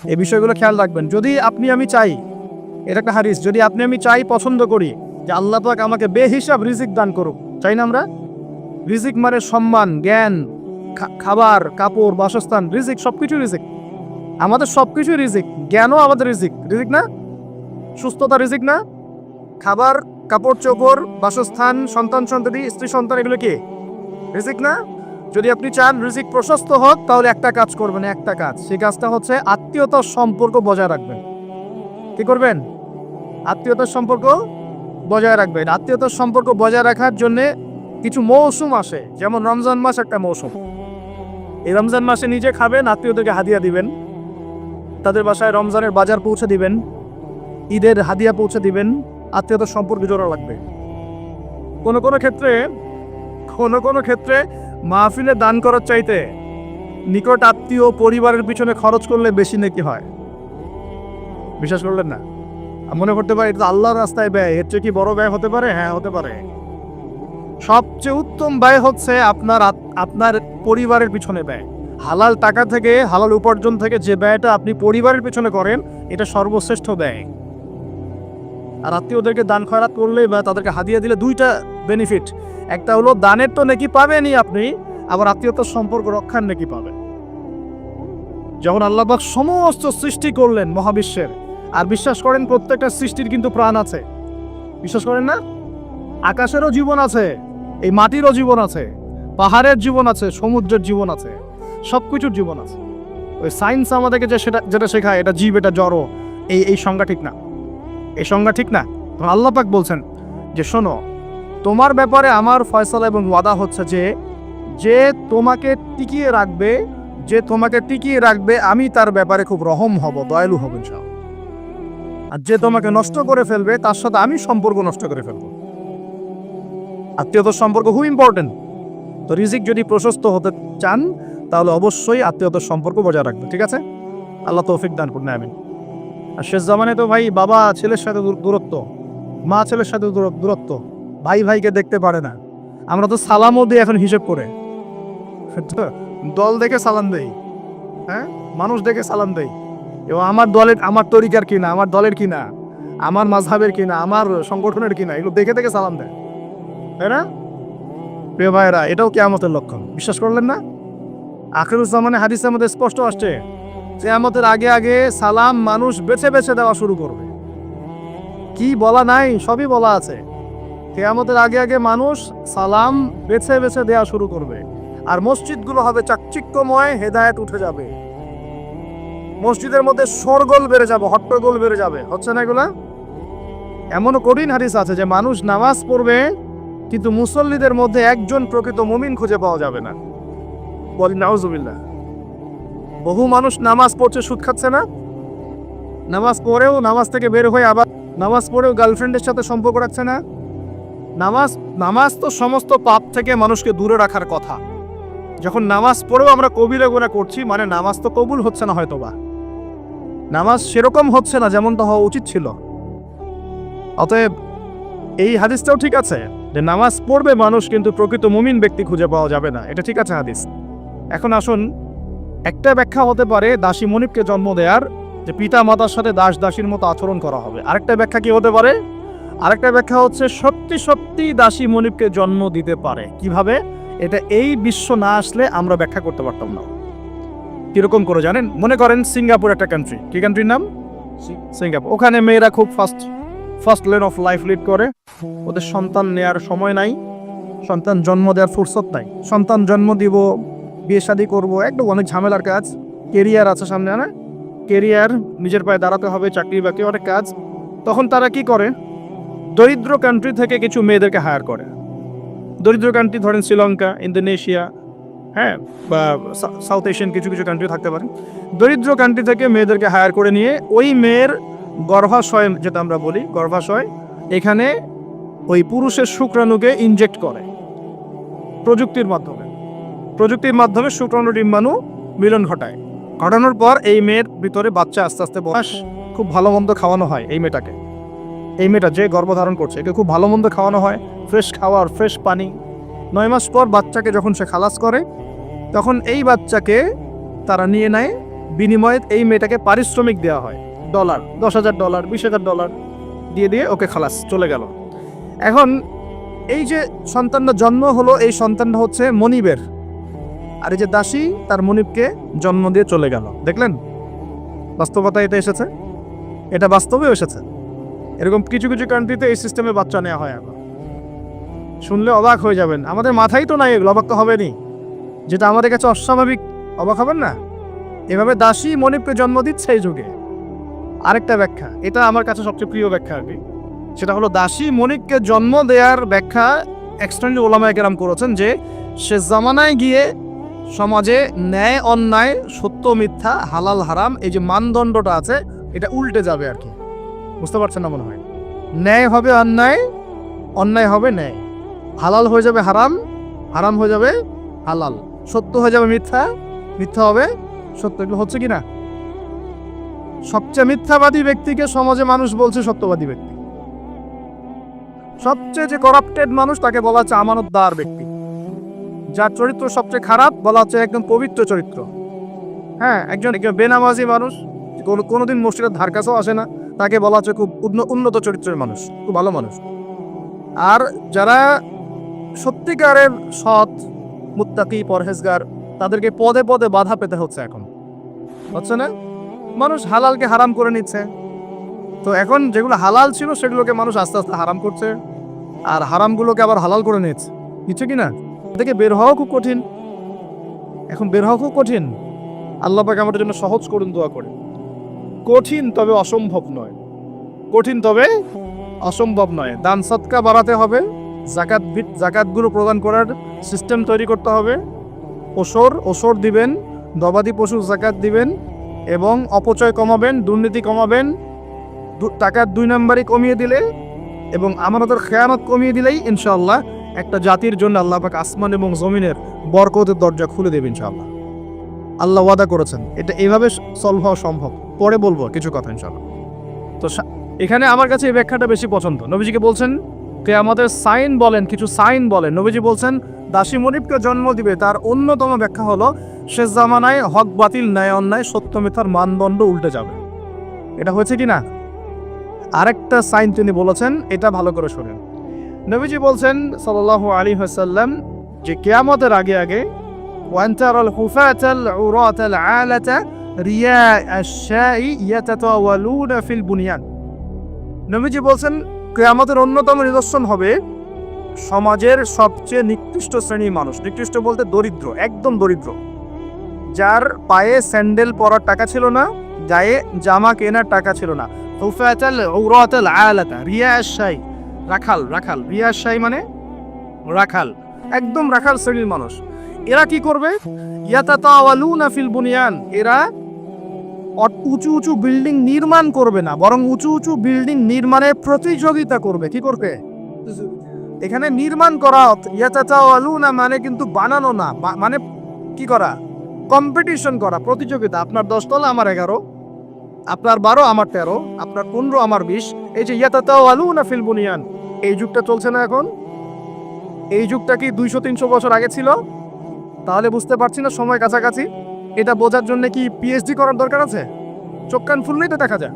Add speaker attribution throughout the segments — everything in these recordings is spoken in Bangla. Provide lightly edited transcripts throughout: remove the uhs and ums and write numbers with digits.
Speaker 1: এই বিষয়গুলো খেয়াল রাখবেন। যদি আপনি আমি চাই, এটা একটা হাদিস, যদি আপনি আমি চাই, পছন্দ করি যে আল্লাহ পাক আমাকে বেহিসাব রিজিক দান করুক, চাই না আমরা? রিজিক মানে সম্মান, জ্ঞান, খাবার, কাপড়, বাসস্থান, রিজিক, সবকিছু রিজিক। আমাদের সবকিছু রিজিক। জ্ঞানও আমাদের রিজিক, রিজিক না? সুস্থতা রিজিক না? খাবার, কাপড় চোপড়, বাসস্থান, সন্তান সন্ততি, স্ত্রী সন্তান, এগুলো কি রিজিক না? যদি আপনি চান রিজিক প্রশস্ত হোক, তাহলে একটা কাজ করবেন, একটা কাজ। সেই কাজটা হচ্ছে আত্মীয়তার সম্পর্ক বজায় রাখবেন। কি করবেন? আত্মীয়তার সম্পর্ক বজায় রাখবেন। আত্মীয়তার সম্পর্ক বজায় রাখার জন্য কিছু মৌসুম আসে, যেমন রমজান মাস একটা মৌসুম। এই রমজান মাসে নিজে খাবেন, আত্মীয়দেরকে হাদিয়া দিবেন, তাদের বাসায় রমজানের বাজার পৌঁছে দিবেন, ঈদের হাদিয়া পৌঁছে দিবেন। আত্মীয়তার সম্পর্ক জোড়া লাগবে। কোনো কোনো ক্ষেত্রে মাহফিলে দান করার চাইতে নিকট আত্মীয় পরিবারের পিছনে খরচ করলে বেশি নেকি হয়। বিশ্বাস করলেন না? মনে করতে পারে এটা আল্লাহর রাস্তায় ব্যয়, এর চেয়ে কি বড় ব্যয় হতে পারে? হ্যাঁ, হতে পারে। সবচেয়ে উত্তম ব্যয় হচ্ছে আপনার পরিবারের পিছনে ব্যয়। হালাল টাকা থেকে, হালাল উপার্জন থেকে যে ব্যয়টা আপনি পরিবারের পিছনে করেন, এটা সর্বশ্রেষ্ঠ ব্যয়। আর আত্মীয়দেরকে দান খয়রাত করলে বা তাদেরকে হাদিয়া দিলে দুইটা বেনিফিট। একটা হলো দানের তো নেকি পাবেনই আপনি, আবার আত্মীয়তার সম্পর্ক রক্ষার নেকি পাবেন। যখন আল্লাহ পাক সমস্ত সৃষ্টি করলেন মহাবিশ্বের, আর বিশ্বাস করেন প্রত্যেকটা সৃষ্টির কিন্তু প্রাণ আছে, বিশ্বাস করেন না? আকাশেরও জীবন আছে, এই মাটিরও জীবন আছে, পাহাড়ের জীবন আছে, সমুদ্রের জীবন আছে, সবকিছুর জীবন আছে। ওই সায়েন্স আমাদেরকে যেটা শেখায়, এটা জীব, এটা জড়, এই সংজ্ঞা ঠিক না, এই সংজ্ঞা ঠিক না। আল্লাহ পাক বলছেন যে শোনো, তোমার ব্যাপারে আমার ফয়সালা এবং ওয়াদা হচ্ছে যে তোমাকে টিকিয়ে রাখবে, আমি তার ব্যাপারে খুব রহম হব, দয়ালু হব ইনশাআল্লাহ। আর যে তোমাকে নষ্ট করে ফেলবে, তার সাথে আমি সম্পর্ক নষ্ট করে ফেলবো। আত্মীয়তার সম্পর্ক খুব ইম্পর্টেন্ট। তো রিজিক যদি প্রশস্ত হতে চান, তাহলে অবশ্যই আত্মীয়তার সম্পর্ক বজায় রাখবে। ঠিক আছে? আল্লাহ তৌফিক দান করুন, আমিন। আর শেষ জামানে তো ভাই বাবা ছেলের সাথে দূরত্ব, মা ছেলের সাথে দূরত্ব, ভাই ভাইকে দেখতে পারে না। আমরা তো সালামও দিই এখন হিসেব করে, দল দেখে সালাম দেই, হ্যাঁ, মানুষ দেখে সালাম দেই। এবং আমার তরিকার কিনা, আমার দলের কিনা, আমার মাযহাবের কিনা, আমার সংগঠনের কিনা, এগুলো দেখে দেখে সালাম দেয়, তাই না? প্রিয় ভাইরা, এটাও কিয়ামতের লক্ষণ। বিশ্বাস করলেন না? আখিরুজ্জামানে হাদিসের মধ্যে স্পষ্ট আসছে, কিয়ামতের আগে আগে সালাম মানুষ বেছে বেছে দেওয়া শুরু করবে। কি বলা নাই, সবই বলা আছে। কিয়ামতের আগে আগে মানুষ সালাম বেছে বেছে দেওয়া শুরু করবে। আর মসজিদগুলো হবে চাকচিক্যময়, হেদায়েত উঠে যাবে। মসজিদের মধ্যে শোরগোল বেড়ে যাবে, হট্টগোল বেড়ে যাবে। হচ্ছে না এগুলা? এমনও কঠিন হাদিস আছে যে মানুষ নামাজ পড়বে, কিন্তু মুসল্লিদের মধ্যে একজন প্রকৃত মুমিন খুঁজে পাওয়া যাবে না। বলি নাউজুবিল্লাহ। বহু মানুষ নামাজ পড়ছে, সুদ খাচ্ছে না? নামাজ থেকে বের হয়ে আবার নামাজ পড়েও গার্লফ্রেন্ডের সাথে সম্পর্ক রাখছে না? নামাজ তো সমস্ত পাপ থেকে মানুষকে দূরে রাখার কথা। যখন নামাজ পড়েও আমরা কবিরা গুনাহ করছি, মানে নামাজ তো কবুল হচ্ছে না, হয়তোবা নামাজ সেরকম হচ্ছে না যেমনটা হওয়া উচিত ছিল। অতএব এই হাদিসটাও ঠিক আছে যে নামাজ পড়বে মানুষ, কিন্তু প্রকৃত মুমিন ব্যক্তি খুঁজে পাওয়া যাবে না। এটা ঠিক আছে হাদিস। এখন আসুন, একটা ব্যাখ্যা হতে পারে দাসী মনিবকে জন্ম দেওয়ার, যে পিতা মাতার সাথে দাস দাসীর মতো আচরণ করা হবে। আরেকটা ব্যাখ্যা কি হতে পারে? আরেকটা ব্যাখ্যা হচ্ছে সত্যি সত্যি দাসী মনিবকে জন্ম দিতে পারে। কিভাবে? এটা এই বিশ্ব না আসলে আমরা ব্যাখ্যা করতে পারতাম না। কিরকম করে জানেন? মনে করেন সিঙ্গাপুর একটা কান্ট্রি। কি কান্ট্রির নাম? সিঙ্গাপুর। ওখানে মেয়েরা খুব first lane of life lead করে। ওদের সন্তান নেয়ার সময় নাই, সন্তান জন্ম দেওয়ার ফুরসত নাই। সন্তান জন্ম দিব, বিয়ে শাদী করবো, একদম অনেক ঝামেলার কাজ। কেরিয়ার আছে সামনে, না? কেরিয়ার, নিজের পায়ে দাঁড়াতে হবে, চাকরি বাকরি, অনেক কাজ। তখন তারা কি করে? দরিদ্র কান্ট্রি থেকে কিছু মেয়েদেরকে হায়ার করে। দরিদ্র কান্ট্রি ধরেন শ্রীলঙ্কা, ইন্দোনেশিয়া, হ্যাঁ, বা সাউথ এশিয়ান কিছু কিছু কান্ট্রি থাকতে পারে। দরিদ্র কান্ট্রি থেকে মেয়েদেরকে হায়ার করে নিয়ে ওই মেয়ের গর্ভাশয়, যেটা আমরা বলি গর্ভাশয়, এখানে ওই পুরুষের শুক্রাণুকে ইনজেক্ট করে প্রযুক্তির মাধ্যমে শুক্রাণু ডিম্বাণু মিলন ঘটানোর পর এই মেয়ের ভিতরে বাচ্চা আস্তে আস্তে বয়স, খুব ভালো মন্দ খাওয়ানো হয় এই মেয়েটা যে গর্ভধারণ করছে, একে খুব ভালো মন্দ খাওয়ানো হয়, ফ্রেশ খাওয়ার, ফ্রেশ পানি। 9 মাস পর বাচ্চাকে যখন সে খালাস করে, তখন এই বাচ্চাকে তারা নিয়ে নেয় বিনিময়ে এই মেয়েটাকে পারিশ্রমিক দেওয়া হয়, ডলার, $10,000, $20,000 দিয়ে ওকে খালাস, চলে গেল। এখন এই যে সন্তানটা জন্ম হলো, এই সন্তানটা হচ্ছে মনিবের, আর এই যে দাসী তার মনিবকে জন্ম দিয়ে চলে গেল। দেখলেন বাস্তবতা এটা এসেছে, এটা বাস্তবে এসেছে। এরকম কিছু কিছু কান্ট্রিতে এই সিস্টেমে বাচ্চা নেওয়া হয়। এখন শুনলে অবাক হয়ে যাবেন, আমাদের মাথায় তো নাই এগুলো, অবাক তো হবেনি, যেটা আমাদের কাছে অস্বাভাবিক, অবাক হবেন না? এভাবে দাসী মনিবকে জন্ম দিচ্ছে এই যুগে। আরেকটা ব্যাখ্যা, এটা আমার কাছে সবচেয়ে প্রিয় ব্যাখ্যা আর কি, সেটা হলো দাসী মনিবকে জন্ম দেওয়ার ব্যাখ্যা এক্সটেন্ড ওলামায়ে কেরাম করেছেন যে সে জামানায় গিয়ে সমাজে ন্যায় অন্যায়, সত্য মিথ্যা, হালাল হারাম, এই যে মানদণ্ডটা আছে এটা উল্টে যাবে আর কি। বুঝতে পারছেন না মনে হয়? ন্যায় হবে অন্যায়, অন্যায় হবে ন্যায়, হালাল হয়ে যাবে হারাম, হারাম হয়ে যাবে হালাল, সত্য হয়ে যাবে মিথ্যা, মিথ্যা হবে সত্য। এগুলো হচ্ছে কি না? সবচেয়ে মিথ্যাবাদী ব্যক্তিকে সমাজে মানুষ বলছে সত্যবাদী ব্যক্তি, সবচেয়ে যে করাপ্টেড মানুষ তাকে বলা হচ্ছে আমানতদার ব্যক্তি, যার চরিত্র সবচেয়ে খারাপ বলা হচ্ছে একদম পবিত্র চরিত্র। হ্যাঁ, একজন বেনামাজি মানুষ, কোনোদিন মসজিদের ধার কাছেও আসে না, তাকে বলা হচ্ছে খুব উন্নত চরিত্রের মানুষ, খুব ভালো মানুষ। আর যারা সত্যিকারের সৎ, মুত্তাকি, পরহেজগার, তাদেরকে পদে পদে বাধা পেতে হচ্ছে এখন, হচ্ছে না? মানুষ হালালকে হারাম করে নিচ্ছে, তো এখন যেগুলো হালাল ছিল সেগুলোকে মানুষ আস্তে আস্তে হারাম করছে, আর হারামগুলোকে আবার হালাল করে নিচ্ছে, কিছু কি না? থেকে বের হওয়া খুব কঠিন, এখন বের হওয়া খুব কঠিন। আল্লাহ পাক আমাদের জন্য সহজ করুন, দোয়া করে। কঠিন তবে অসম্ভব নয়, কঠিন তবে অসম্ভব নয়। দান সদকা বাড়াতে হবে, জাকাতগুলো প্রদান করার সিস্টেম তৈরি করতে হবে, ওসর দিবেন, গবাদি পশুর জাকাত দিবেন, এবং অপচয় কমাবেন, দুর্নীতি কমাবেন, টাকার 2 নম্বরই কমিয়ে দিলে এবং আমানতের খেয়ানত কমিয়ে দিলেই ইনশাআল্লাহ একটা জাতির জন্য আল্লাহ পাক আসমান এবং জমিনের বরকতের দরজা খুলে দেবে ইনশাআল্লাহ। আল্লাহ ওয়াদা করেছেন, এটা এইভাবে সলভ হওয়া সম্ভব। পরে বলবো কিছু কথা ইনশাআল্লাহ। তো এখানে আমার কাছে এই ব্যাখ্যাটা বেশি পছন্দ। নবীজিকে বলছেন কিয়ামতের সাইন বলেন, কিছু সাইন বলেন। নবীজি বলছেন দাসী মনিবকে জন্ম দিবে, তার অন্যতম ব্যাখ্যা হলো শেষ জামানায় হক বাতিল, ন্যায় অন্যায়, সত্য মিথ্যার মানদণ্ড উল্টে যাবে। এটা হয়েছে কি না? আরেকটা সাইন তিনি বলেছেন, এটা ভালো করে শুনেন। নবীজি বলছেন সাল্লাল্লাহু আলাইহি ওয়াসাল্লাম যে কিয়ামতের আগে আগে ওয়ান্তারাল হুফাতাল উরাতাল আলাতা রিয়া আশ-শাই ইয়াতাতাওয়ালুনা ফিল বুনিয়ান। নবীজি বলছেন কিয়ামতের অন্যতম নিদর্শন হবে সমাজের সবচেয়ে নিকৃষ্ট শ্রেণীর মানুষ, নিকৃষ্ট বলতে দরিদ্র, একদম দরিদ্র, যার পায়ে স্যান্ডেল পরার টাকা ছিল না, গায়ে জামা কেনার টাকা ছিল না। হুফাতাল উরাতাল আলাতা রিয়া আশ-শাই, রাখাল, রিয়া আশ-শাই মানে রাখাল, একদম রাখাল শ্রেণীর মানুষ। এরা কি করবে? ইয়াতাতাওয়ালুনা ফিল বুনিয়ান, এরা উঁচু উঁচু বিল্ডিং নির্মাণ করবে না, বরং উঁচু উঁচু বিল্ডিং নির্মাণের প্রতিযোগিতা করবে। কি করবে? এখানে নির্মাণ করা, ইয়াতাতাওয়ালুনা মানে কিন্তু বানানো না, মানে কি করা? কম্পিটিশন করা, প্রতিযোগিতা। আপনার 10 তলা, আমার 11, আপনার 12, আমার 13, আপনার 15, আমার 20। এই যে ইয়াতাতাওয়ালুনা ফিল বুনিয়ান, এই যুগটা চলছে না এখন? এই যুগটা কি 200-300 বছর আগে ছিল? তাহলে বুঝতে পারছি না সময় কাছাকাছি। এটা বোঝার জন্য কি পিএইচডি করার দরকার আছে? চোখ কান ফুললেই তো দেখা যায়।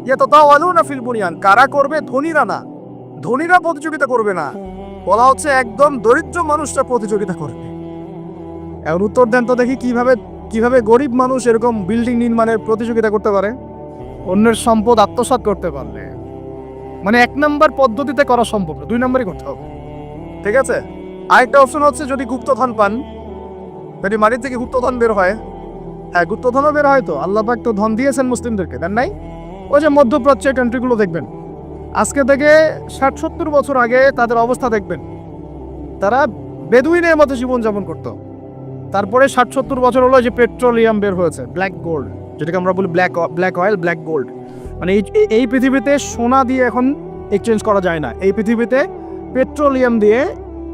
Speaker 1: ইয়াতাতাওয়ালুনা ফিল বুনিয়ান, কারা করবে? ধনীরা না, ধনীরা প্রতিযোগিতা করবে না, বলা হচ্ছে একদম দরিদ্র মানুষরা প্রতিযোগিতা করবে। এখন উত্তর দেন তো দেখি, কিভাবে গরিব মানুষ এরকম বিল্ডিং নির্মাণের প্রতিযোগিতা করতে পারে? অন্যের সম্পদ আত্মসাৎ করতে পারলে। মানে 1 নম্বর পদ্ধতিতে করা সম্ভব না, 2 নম্বরই করতে হবে। ঠিক আছে? আরেকটা অপশন হচ্ছে যদি গুপ্তধন পান, যদি মাটির থেকে গুপ্তধন বের হয়। হ্যাঁ, গুপ্তধনও বের হয় তো, আল্লাহ পাক তো ধন দিয়েছেন মুসলিমদেরকে, দেন নাই? ওই যে মধ্যপ্রাচ্যের কান্ট্রিগুলো দেখবেন, আজকে থেকে 60-70 বছর আগে তাদের অবস্থা দেখবেন, তারা বেদুইনের মতো জীবনযাপন করত। তারপরে 60-70 বছর হলো যে পেট্রোলিয়াম বের হয়েছে, ব্ল্যাক গোল্ড, যেটাকে আমরা বলি ব্ল্যাক অয়েল, ব্ল্যাক গোল্ড। মানে এই পৃথিবীতে সোনা দিয়ে এখন এক্সচেঞ্জ করা যায় না, এই পৃথিবীতে পেট্রোলিয়াম দিয়ে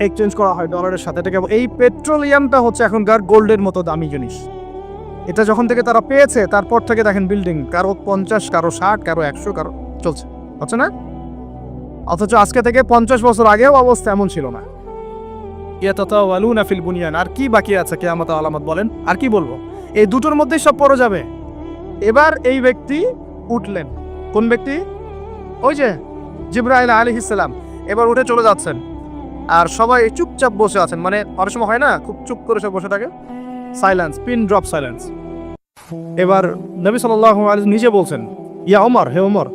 Speaker 1: এক্সচেঞ্জ করা হয় ডলারের সাথে। এই পেট্রোলিয়ামটা হচ্ছে এখনকার গোল্ডের মতো দামি জিনিস। এটা যখন থেকে তারা পেয়েছে, তারপর থেকে দেখেন বিল্ডিং কারো 50, কারো 60, কারো 100, কারো চলছে, হচ্ছে না? অথচ আজকে থেকে 50 বছর আগেও অবস্থা এমন ছিল না। ইয়াতাতাওয়ালুনা ফিল বুনিয়ান। আর কি বাকি আছে কিয়ামতের আলামত বলেন? আর কি বলবো? এই দুটোর মধ্যেই সব পড়ে যাবে। এবার এই ব্যক্তি উঠলেন। কোন ব্যক্তি? ওই যে জিবরাইল আলাইহিস সালাম। এবার উঠে চলে যাচ্ছেন, আর সবাই চুপচাপ বসে আছেন। মানে অনেক সময় হয় না, খুব চুপ করে সব বসে থাকে, সাইলেন্স, পিন ড্রপ সাইলেন্স। এবার নবী সাল্লাল্লাহু আলাইহি ওয়াসাল্লাম নিজে বলছেন, ইয়া ওমর, হে ওমর,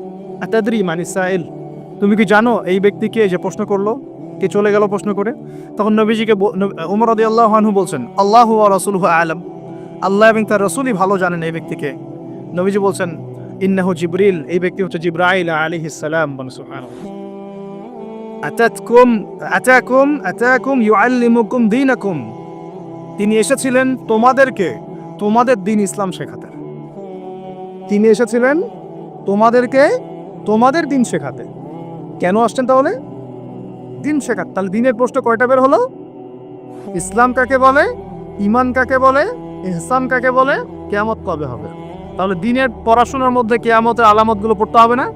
Speaker 1: আতাদরি মানিস সাইল, তুমি কি জানো এই ব্যক্তিকে যে প্রশ্ন করলো, কে চলে গেল প্রশ্ন করে? তখন নবীজিকে ওমর রাদিয়াল্লাহু আনহু বলছেন, আল্লাহু ওয়া রাসূলুহু আ'লাম, আল্লাহ এবং তার রাসূলই ভালো জানেন এই ব্যক্তিকে। নবীজি বলছেন, ইন্নাহু জিবরিল, এই ব্যক্তি হচ্ছে জিবরাইল আলাইহিস সালাম। সুবহানাল্লাহ। আতাকুম ইউআল্লিমুকুম দীনাকুম, তিনি এসেছিলেন তোমাদেরকে তোমাদের দ্বীন ইসলাম শেখাতে। তিনি এসেছিলেন তোমাদেরকে তোমাদের দ্বীন শেখাতে। কেন আসছেন তাহলে? দ্বীন শেখাতে। তাহলে দ্বীনের প্রশ্ন কয়টা বের হলো? ইসলাম কাকে বলে, ঈমান কাকে বলে, ইহসান কাকে বলে, কিয়ামত কবে হবে। তাহলে দ্বীনের পড়াশোনার মধ্যে কিয়ামতের আলামতগুলো পড়তে হবে না?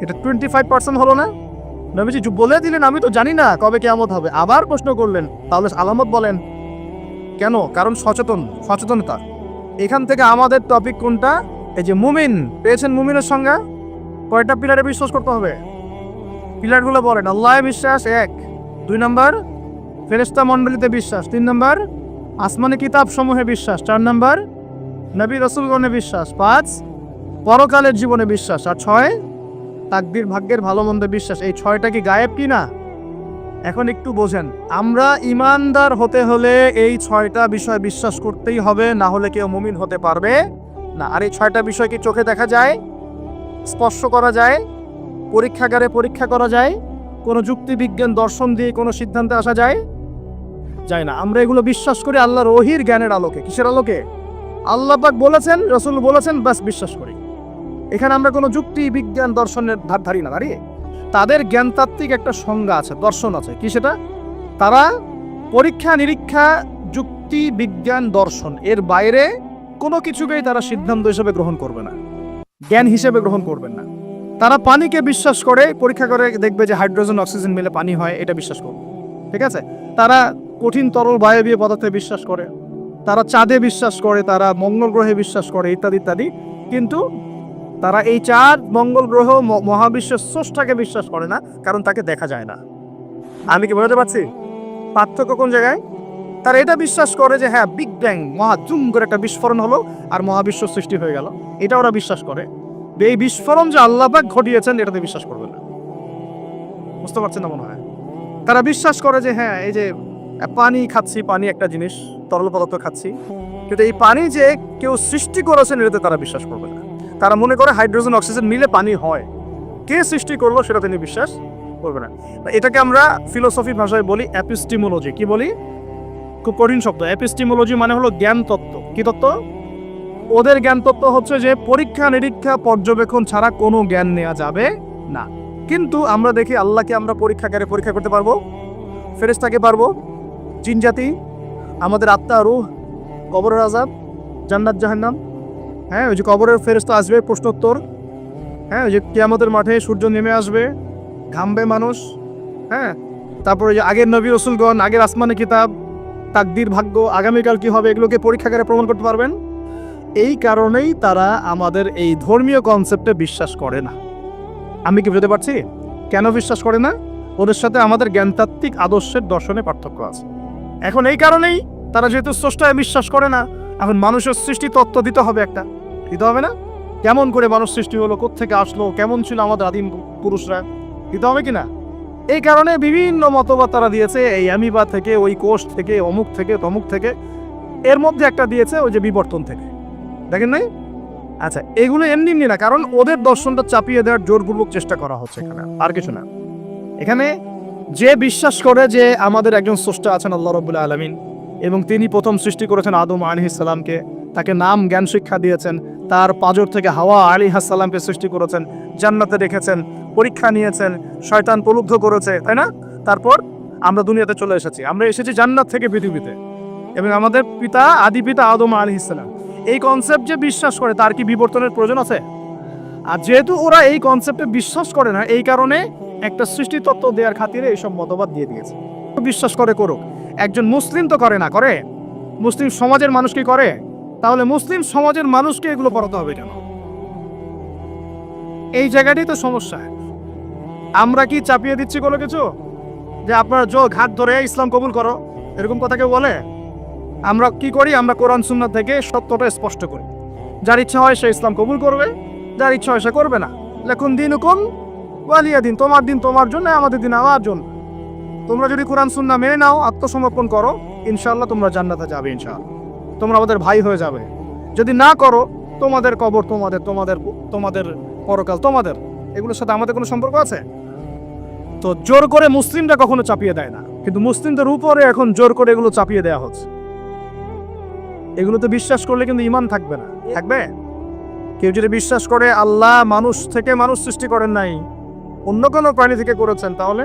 Speaker 1: এটা 25% হলো না? নবীজি বলে দিলেন আমি তো জানি না কবে কিয়ামত হবে, আবার প্রশ্ন করলেন তাহলে আলামত বলেন। কেন? কারণ সচেতনতা। এখান থেকে আমাদের টপিক কোনটা? এই যে মুমিন পেয়েছেন, মুমিনের সংজ্ঞা কয়টা পিলারে বিশ্বাস করতে হবে? পিলারগুলো বলেন। আল্লাহ বিশ্বাস 1, 2 নম্বর ফেরেশতা মণ্ডলীতে বিশ্বাস, 3 নম্বর আসমানি কিতাব সমূহে বিশ্বাস, 4 নম্বর নবী রাসূলগণে বিশ্বাস, 5 পরকালের জীবনে বিশ্বাস, আর 6 তাকদীর ভাগ্যের ভালো মন্দ বিশ্বাস। এই 6টা কি গায়েব কি না? এখন একটু বোঝেন, আমরা ইমানদার হতে হলে এই 6টা বিষয় বিশ্বাস করতেই হবে, না হলে কেউ মুমিন হতে পারবে না। আর এই 6টা বিষয় কি চোখে দেখা যায়, স্পর্শ করা যায়, পরীক্ষাগারে পরীক্ষা করা যায়, কোনো যুক্তি বিজ্ঞান দর্শন দিয়ে কোনো সিদ্ধান্তে আসা যায়? যায় না। আমরা এগুলো বিশ্বাস করি আল্লাহর ওহীর জ্ঞানের আলোকে। কিসের আলোকে? আল্লাহ পাক বলেছেন, রাসূল বলেছেন, বাস বিশ্বাস করি। এখানে আমরা কোনো যুক্তি বিজ্ঞান দর্শনের ধার ধারি না, দাঁড়িয়ে তাদের জ্ঞানতাত্ত্বিক একটা সংজ্ঞা আছে, দর্শন আছে। কি সেটা? তারা পরীক্ষা নিরীক্ষা, যুক্তি বিজ্ঞান দর্শন এর বাইরে কোনো কিছুকেই তারা সিদ্ধান্ত হিসেবে গ্রহণ করবে না, জ্ঞান হিসেবে গ্রহণ করবেন না। তারা পানিকে বিশ্বাস করে, পরীক্ষা করে দেখবে যে হাইড্রোজেন অক্সিজেন মিলে পানি হয়, এটা বিশ্বাস করবে। ঠিক আছে? তারা কঠিন তরল বায়বীয় পদার্থে বিশ্বাস করে, তারা চাঁদে বিশ্বাস করে, তারা মঙ্গল গ্রহে বিশ্বাস করে, ইত্যাদি ইত্যাদি। কিন্তু তারা এই চাঁদ, মঙ্গল গ্রহ, মহাবিশ্বের স্রষ্টাকে বিশ্বাস করে না, কারণ তাকে দেখা যায় না। আমি কি বোঝাতে পারছি পার্থক্য কোন জায়গায়? তারা এটা বিশ্বাস করে যে হ্যাঁ, বিগ ব্যাং, মহাজুম করে একটা বিস্ফোরণ হলো আর মহাবিশ্ব সৃষ্টি হয়ে গেল, এটা ওরা বিশ্বাস করে। এই বিস্ফোরণ যে আল্লাহ পাক ঘটিয়েছেন এটাতে বিশ্বাস করবে না। বুঝতে পারছেন না মনে হয়? তারা বিশ্বাস করে যে হ্যাঁ, এই যে পানি খাচ্ছি, পানি একটা জিনিস, তরল পদার্থ খাচ্ছি, কিন্তু এই পানি যে কেউ সৃষ্টি করেছেন এটাতে তারা বিশ্বাস করবে না। তারা মনে করে হাইড্রোজেন অক্সিজেন মিলে পানি হয়, কে সৃষ্টি করলো সেটা তিনি বিশ্বাস করবে না। এটাকে আমরা ফিলোসফি ভাষায় বলি এপিস্টিমোলজি। কি বলি? খুব কঠিন শব্দ। এপিস্টিমোলজি মানে হলো জ্ঞান তত্ত্ব। কি তত্ত্ব? ওদের জ্ঞান তত্ত্ব হচ্ছে যে পরীক্ষা নিরীক্ষা পর্যবেক্ষণ ছাড়া কোনো জ্ঞান নেওয়া যাবে না। কিন্তু আমরা দেখি আল্লাহকে আমরা পরীক্ষাগারে পরীক্ষা করতে পারবো, ফেরেশতাকে পারবো, জিন জাতি, আমাদের আত্মা, রূহ, কবরের আযাব, জান্নাত জাহান্নাম। হ্যাঁ, ওই যে কবরের ফেরেশতা আসবে, প্রশ্নোত্তর। হ্যাঁ, ওই যে কিয়ামতের মাঠে সূর্য নেমে আসবে, ঘামবে মানুষ। হ্যাঁ, তারপরে যে আগের নবী রাসূলগণ, আগের আসমানি কিতাব, তাকদীর ভাগ্য, আগামীকাল কি হবে, এগুলোকে পরীক্ষাগারে প্রমাণ করতে পারবেন। এই কারণেই তারা আমাদের এই ধর্মীয় কনসেপ্টে বিশ্বাস করে না। আমি কি বুঝতে পারছি কেন বিশ্বাস করে না? ওদের সাথে আমাদের জ্ঞানতাত্ত্বিক আদর্শের দর্শনে পার্থক্য আছে। এখন এই কারণেই তারা যেহেতু স্রষ্টায় বিশ্বাস করে না, এখন মানুষের সৃষ্টি তত্ত্ব দিতে হবে, একটা দিতে হবে না? কেমন করে মানুষ সৃষ্টি হলো, কোত্থেকে আসলো, কেমন ছিল আমাদের আদিম পুরুষরা, দিতে হবে কিনা? এই কারণে বিভিন্ন মতবাদ তারা দিয়েছে, এই অ্যামিবা থেকে, ওই কোষ থেকে, অমুক থেকে, তমুক থেকে। এর মধ্যে একটা দিয়েছে ওই যে বিবর্তন থেকে, দেখেন নাই? আচ্ছা, এগুলো এমনি না, কারণ ওদের দর্শনটা চাপিয়ে দেওয়ার জোরপূর্বক চেষ্টা করা হচ্ছে এখানে, আর কিছু না। এখানে যে বিশ্বাস করে যে আমাদের একজন স্রষ্টা আছেন আল্লাহ রাব্বুল আলামিন, এবং তিনি প্রথম সৃষ্টি করেছেন আদম আলাইহিস সালামকে, তাকে নাম জ্ঞান শিক্ষা দিয়েছেন, তার পাঁজর থেকে হাওয়া আলাইহিস সালামকে সৃষ্টি করেছেন, জান্নাতে রেখেছেন, পরীক্ষা নিয়েছেন, শয়তান প্রলুব্ধ করেছে, তাই না? তারপর আমরা দুনিয়াতে চলে এসেছি, আমরা এসেছি জান্নাত থেকে পৃথিবীতে, এবং আমাদের পিতা, আদি পিতা আদম আলাইহিস সালাম। এই কনসেপ্ট যে বিশ্বাস করে, তার কি বিবর্তনের প্রয়োজন আছে? আর যেহেতু ওরা এই কনসেপ্টে বিশ্বাস করে না, এই কারণে একটা সৃষ্টি তত্ত্ব দেওয়ার খাতিরে এইসব মতবাদ দিয়ে দিয়েছে। বিশ্বাস করে করুক, একজন মুসলিম তো করে না, করে? মুসলিম সমাজের মানুষ কি করে? তাহলে মুসলিম সমাজের মানুষকে এগুলো পড়াতে হবে কেন? এই জায়গাটাই তো সমস্যা। আমরা কি চাপিয়ে দিচ্ছি কোনো কিছু, যে আপনার ঘাট ধরে ইসলাম কবুল করো, এরকম কথা কেউ বলে? আমরা কি করি? আমরা কোরআন সুন্নাহ থেকে সত্যটা স্পষ্ট করি। যার ইচ্ছা হয় সে ইসলাম কবুল করবে, যার ইচ্ছা হয় সে করবে না। লেখুন দিনুকুম ওয়ালিয়া দিন, তোমার দিন তোমার জন্য, আমাদের দিন আমার জন্য। তোমরা যদি কোরআন সুন্নাহ মেনে নাও, আত্মসমর্পণ করো, ইনশাআল্লাহ তোমরা জান্নাতে যাবে, ইনশাআল্লাহ তোমরা আমাদের ভাই হয়ে যাবে। যদি না করো, তোমাদের কবর তোমাদের, তোমাদের তোমাদের পরকাল তোমাদের, এগুলোর সাথে আমাদের কোনো সম্পর্ক আছে? তো জোর করে মুসলিমরা কখনো চাপিয়ে দেয় না, কিন্তু মুসলিমদের উপরে এখন জোর করে এগুলো চাপিয়ে দেওয়া হচ্ছে। এগুলোতে বিশ্বাস করলে কিন্তু ঈমান থাকবে না। থাকবে? কেউ যদি বিশ্বাস করে আল্লাহ মানুষ থেকে মানুষ সৃষ্টি করেন নাই, অন্য কোনো প্রাণী থেকে করেছেন, তাহলে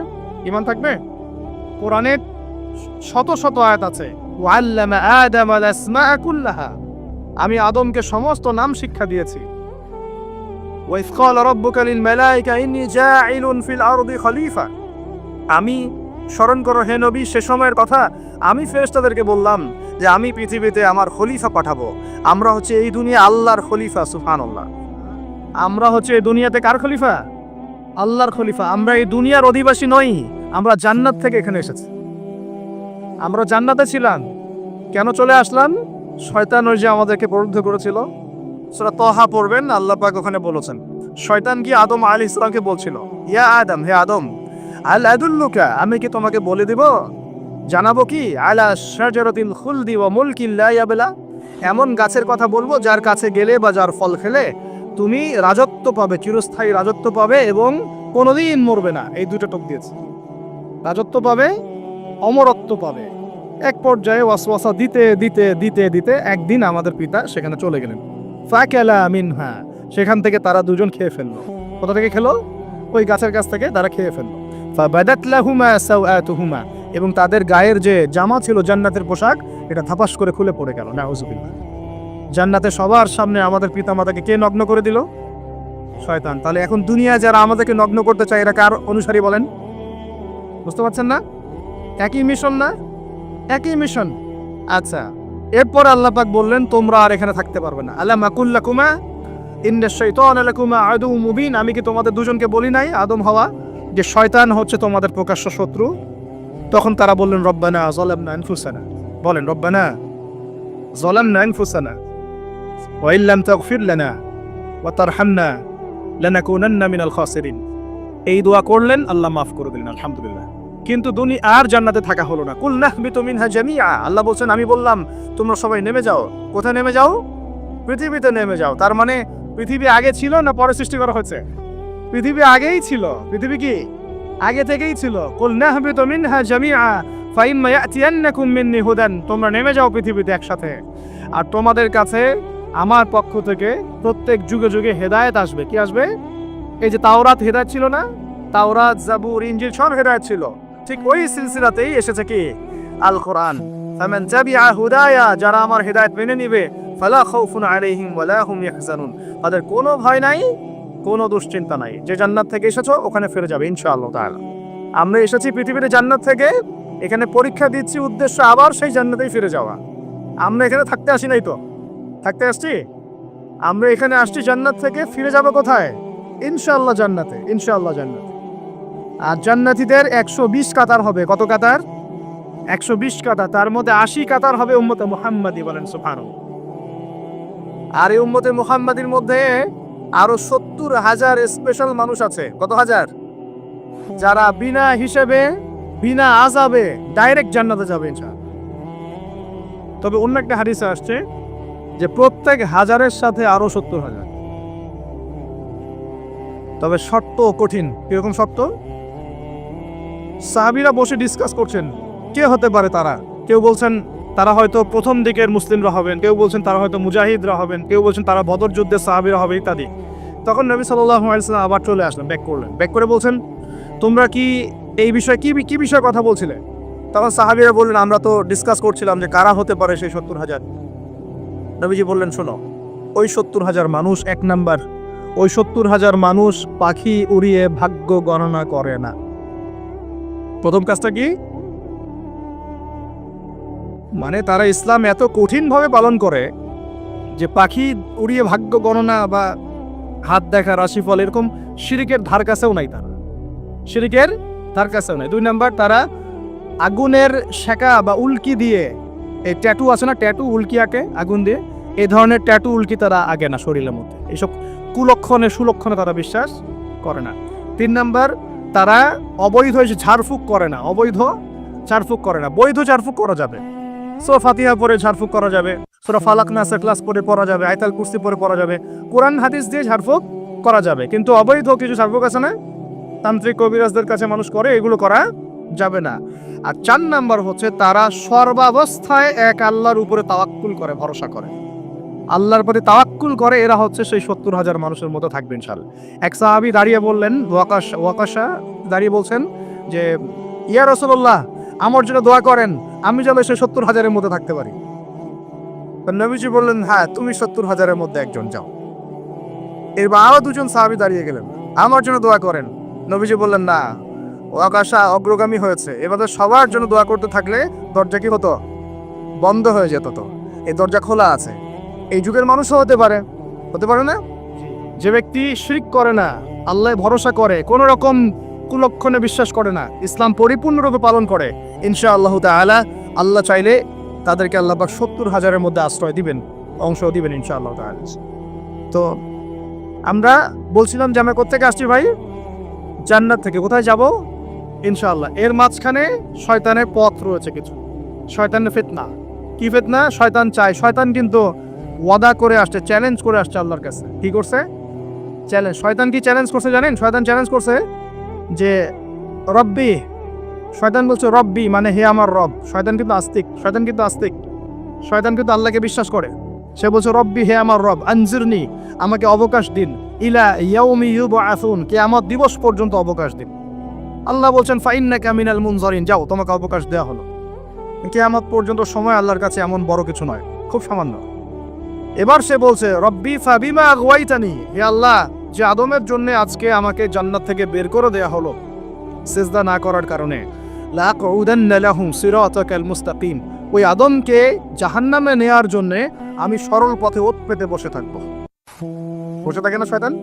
Speaker 1: ঈমান থাকবে? কোরআনে শত শত আয়াত আছে, ওয়াল্লামা আদামাল আসমাআ কুল্লাহা, আমি আদমকে সমস্ত নাম শিক্ষা দিয়েছি। ওয়াইয ক্বালা রাব্বুকা লিল মালায়েকা ইন্নী জাঈলুন ফিল আরদি খলিফা, আমি, স্মরণ করো হে নবী সে সময়ের কথা, আমি ফেরেশতাদেরকে বললাম যে আমি পৃথিবীতে আমার খলিফা পাঠাবো। আমরা হচ্ছে এই দুনিয়া আল্লাহর খলিফা, সুবহানাল্লাহ। আমরা হচ্ছে এই দুনিয়াতে কার খলিফা? আল্লাহর খলিফা। আমরা এই দুনিয়ার অধিবাসী নই, আমরা জান্নাত থেকে এখানে এসেছি। আমরা জান্নাতে ছিলাম, কেন চলে আসলাম? শয়তান ওই যে আমাদেরকে প্রলুব্ধ করেছিল। সূরা তাহা পড়বেন, আল্লাহ পাক ওখানে বলেছেন, শয়তান কি আদম আলাইহিস সালামকে বলছিল, ইয়া আদম, হে আদম, আল আদুল্লুকা, আমি কি তোমাকে বলে দিব, জানাবো কি, আলা শাজারাতিল খুলদি ওয়া মুলকিন লা ইয়াবলা, এমন গাছের কথা বলবো যার কাছে গেলে বা যার ফল খেলে তুমি রাজত্ব পাবে, চিরস্থায়ী রাজত্ব পাবে এবং কোনোদিন মরবে না। এই দুটো টোপ দিয়েছে, রাজত্ব পাবে, অমরত্ব পাবে। এক পর্যায়ে ওয়াসওয়াসা দিতে দিতে দিতে দিতে একদিন আমাদের পিতা সেখানে চলে গেলেন। ফাকালা মিনহা, সেখান থেকে তারা দুজন খেয়ে ফেললো। কোথা থেকে খেলো? ওই গাছের কাছ থেকে তারা খেয়ে ফেললো। ফাবাদাত লাহুমা সাওআতুহুমা, এবং তাদের গায়ের যে জামা ছিল জান্নাতের পোশাক, এটা থাপাস করে খুলে পড়ে গেল। নাউযুবিল্লাহ। জান্নাতে সবার সামনে আমাদের পিতামাতাকে কে নগ্ন করে দিল? শয়তান। তাহলে এখন দুনিয়া যারা আমাদেরকে নগ্ন করতে চায়, এরা কার অনুসারী বলেন? বুঝতে পারছেন না? একই মিশন না? একই মিশন। আচ্ছা, এরপর আল্লাহ পাক বললেন তোমরা আর এখানে থাকতে পারবে না। আলাম আকুল লাকুমা ইন্নাশ শাইতানা লাকুমা আদুউম মুবিন, আমি কি তোমাদের দুজনকে বলি নাই, আদম হাওয়া, যে শয়তান হচ্ছে তোমাদের প্রকাশ্য শত্রু? তখন তারা বললেন রব্বানা যালামনা আনফুসানা, বলেন রব্বানা যালামনা আনফুসানা ওয়া ইল্লাম তাগফির লানা ওয়া তারহামনা লানাকুনান্না মিনাল খাসিরিন। এই দোয়া করলেন, আল্লাহ মাফ করে দিলেন, আলহামদুলিল্লাহ। কিন্তু দুনিয়া আর জান্নাতে থাকা হলো না। কুল নাহবিতু মিনহা জামিআ, আল্লাহ বলছেন আমি বললাম তোমরা সবাই নেমে যাও। কোথায় নেমে যাও? পৃথিবীতে নেমে যাও। তার মানে পৃথিবী আগে ছিল না পরে সৃষ্টি করা হয়েছে? পৃথিবী আগেই ছিল। পৃথিবী কি আগে থেকেই ছিল? কুল নাহবিতু মিনহা জামিআ ফাইম্মা ইয়াতিয়ান্নাকুম মিন্নি হুদান, তোমরা নেমে যাও পৃথিবীতে একসাথে, আর তোমাদের কাছে আমার পক্ষ থেকে প্রত্যেক যুগে যুগে হেদায়েত আসবে। কি আসবে? এই যে তাওরাত হেদায়েত ছিল না? তাওরাত, জাবুর, ইনজিল সব হেদায়েত ছিল। ঠিক ওই সিলসিলাতেই এসেছে কি? আল কোরআন। ফামান তাবিআ হুদায়া, যারা আমার হেদায়েত মেনে নিবে, ফালা খাউফুন আলাইহিম ওয়ালা হুম ইয়াহজানুন, তাদের কোনো ভয় নাই, কোনো দুশ্চিন্তা নাই। যে জান্নাত থেকে এসেছো ওখানে ফিরে যাবে ইনশাআল্লাহ তাআলা। আমরা এসেছি পৃথিবীতে জান্নাত থেকে, এখানে পরীক্ষা দিচ্ছি, উদ্দেশ্য আবার সেই জান্নাতেই ফিরে যাওয়া। আমরা এখানে থাকতে আসি নাই তো, থাকতে আসছি। আমরা এখানে আসছি জান্নাত থেকে, ফিরে যাব কোথায়? ইনশাআল্লাহ জান্নাতে, ইনশাআল্লাহ জান্নাতে। আর জান্নাতীদের 120 কাতার হবে। কত কাতার? 120 কাতার। তার মধ্যে 80 কাতার হবে উম্মতে মুহাম্মাদি, বলেন সুবহানাল্লাহ। আর এই উম্মতে মুহাম্মাদির মধ্যে আরো 70,000 স্পেশাল মানুষ আছে। কত হাজার? যারা বিনা হিসেবে, বিনা আযাবে ডাইরেক্ট জান্নাতে যাবে ইনশাআল্লাহ। তবে অন্য একটা হাদিসে আসছে যে প্রত্যেক হাজারের সাথে আরো 70,000। তবে শর্ত কঠিন। কিরকম শর্ত? সাহাবীরা বসে ডিসকাস করছেন কে হতে পারে তারা। কেউ বলছেন তারা হয়তো প্রথম দিকের মুসলিমরা হবেন, কেউ বলছেন তারা হয়তো মুজাহিদরা হবেন, কেউ বলছেন তারা বদর যুদ্ধের সাহাবীরা হবে, ইত্যাদি। তখন নবী সাল্লাল্লাহু আলাইহি ওয়াসাল্লাম আবার চলে আসলেন, ব্যাক করলেন। ব্যাক করে বলছেন তোমরা কি এই বিষয়ে কি বিষয়ে কথা বলছিলে? তখন সাহাবীরা বললেন আমরা তো ডিসকাস করছিলাম যে কারা হতে পারে সেই 70,000। নবীজি বললেন শোনো, ওই 70,000 মানুষ, এক নাম্বার, ওই 70,000 মানুষ পাখি উড়িয়ে ভাগ্য গণনা করে না। প্রথম কাজটা কি? মানে তারা ইসলাম এত কঠিনভাবে পালন করে যে পাখি উড়িয়ে ভাগ্য গণনা বা হাত দেখা রাশিফল এরকম শিরিকের ধার কাছেও নাই তারা, শিরিকের ধার কাছেও নাই। 2 নাম্বার, তারা আগুনের শেখা বা উল্কি দিয়ে, এই ট্যাটু আছে না, ট্যাটু উল্কি আঁকে আগুন দিয়ে, এই ধরনের ট্যাটু উল্কি তারা আগে না শরীরের মধ্যে। এইসব কুলক্ষণে সুলক্ষণে তারা বিশ্বাস করে না। 3 নাম্বার, তারা অবৈধ ঝাড়ফুঁক করে না, অবৈধ ঝাড়ফুঁক করে না। বৈধ ঝাড়ফুঁক করা যাবে, সূরা ফাতিহা পড়ে ঝাড়ফুঁক করা যাবে, সূরা ফালাক নাসের ক্লাস পড়ে পড়া যাবে, আয়াতুল কুরসি পড়ে পড়া যাবে, কোরআন হাদিস দিয়ে ঝাড়ফুঁক করা যাবে। কিন্তু অবৈধ কিছু ঝাড়ফুঁক আছে না, তান্ত্রিক কবিরাজদের কাছে মানুষ করে, এগুলো করা যাবে না। আর 4 নাম্বার হচ্ছে তারা সর্বাবস্থায় এক আল্লাহর উপরে তাওয়াক্কুল করে, ভরসা করে, আল্লাহর প্রতি তাওয়াক্কুল করে। এরা হচ্ছে সেই 70,000 মানুষের মতো থাকবে ইনশাআল্লাহ। এক সাহাবী দাঁড়িয়ে বললেন, ওয়াকাশা দাঁড়িয়ে বলছেন যে ইয়া রাসূলুল্লাহ, আমার জন্য দোয়া করেন, আমি যেন সেই 70,000-এর মধ্যে থাকতে পারি। নবীজি বললেন, হ্যাঁ তুমি 70,000-এর মধ্যে একজন, যাও। এরপর আরো 2জন সাহাবী দাঁড়িয়ে গেলেন, আমার জন্য দোয়া করেন। নবীজি বললেন, না, ওয়াকাশা অগ্রগামী হয়েছে, এবারে সবার জন্য দোয়া করতে থাকলে দরজা কি হতো, বন্ধ হয়ে যেত। তো এই দরজা খোলা আছে। এই যুগের মানুষও হতে পারে না, যে ব্যক্তি শিরক করে না, আল্লাহ ভরসা করে, কোন রকম কুলক্ষণে বিশ্বাস করে না, ইসলাম পরিপূর্ণরূপে পালন করে, ইনশাআল্লাহ তাআলা আল্লাহ চাইলে তাদেরকে আল্লাহ পাক 70,000-এর মধ্যে আশ্রয় দিবেন, অংশ দিবেন ইনশাআল্লাহ তাআলা। তো আমরা বলছিলাম যে আমরা কোত্থেকে আসছি ভাই, জান্নাত থেকে। কোথায় যাব ইনশাআল্লাহ। এর মাঝখানে শয়তানের পথ রয়েছে কিছু, শয়তানের ফিতনা। কি ফিতনা? শয়তান চায়, শয়তান কিন্তু ওয়াদা করে আসছে, চ্যালেঞ্জ করে আসছে আল্লাহর কাছে। কি করছে? চ্যালেঞ্জ। শয়তান কি চ্যালেঞ্জ করছে জানেন? শয়তান চ্যালেঞ্জ করছে যে রব্বি, শয়তান বলছে রব্বি মানে হে আমার রব। শয়তান কিন্তু আস্তিক, শয়তান কিন্তু আল্লাহকে বিশ্বাস করে। সে বলছে রব্বি, হে আমার রব, আনজিরনি, আমাকে অবকাশ দিন, ইলা ইয়াউমি ইউবআসুন, কিয়ামত দিবস পর্যন্ত অবকাশ দিন। আল্লাহ বলছেন ফাইন্নাকা মিনাল মুনজারিন, যাও, তোমাকে অবকাশ দেওয়া হলো। কিয়ামত পর্যন্ত সময় আল্লাহর কাছে এমন বড় কিছু নয়, খুব সামান্য। এবার সে বলছে রব্বি ফাবিমা আগওয়াইতানি, হে আল্লাহ, যে আদমের জন্য আজকে আমাকে জান্নাত থেকে বের করে দেয়া হলো সিজদা না করার কারণে, লাকুদান্না লাহুম সিরাতাকাল মুস্তাকিম, ওই আদমকে জাহান্নামে নেয়ার জন্য আমি সরল পথে ওত পেতে বসে থাকবো। বসে থাকে না শয়তান?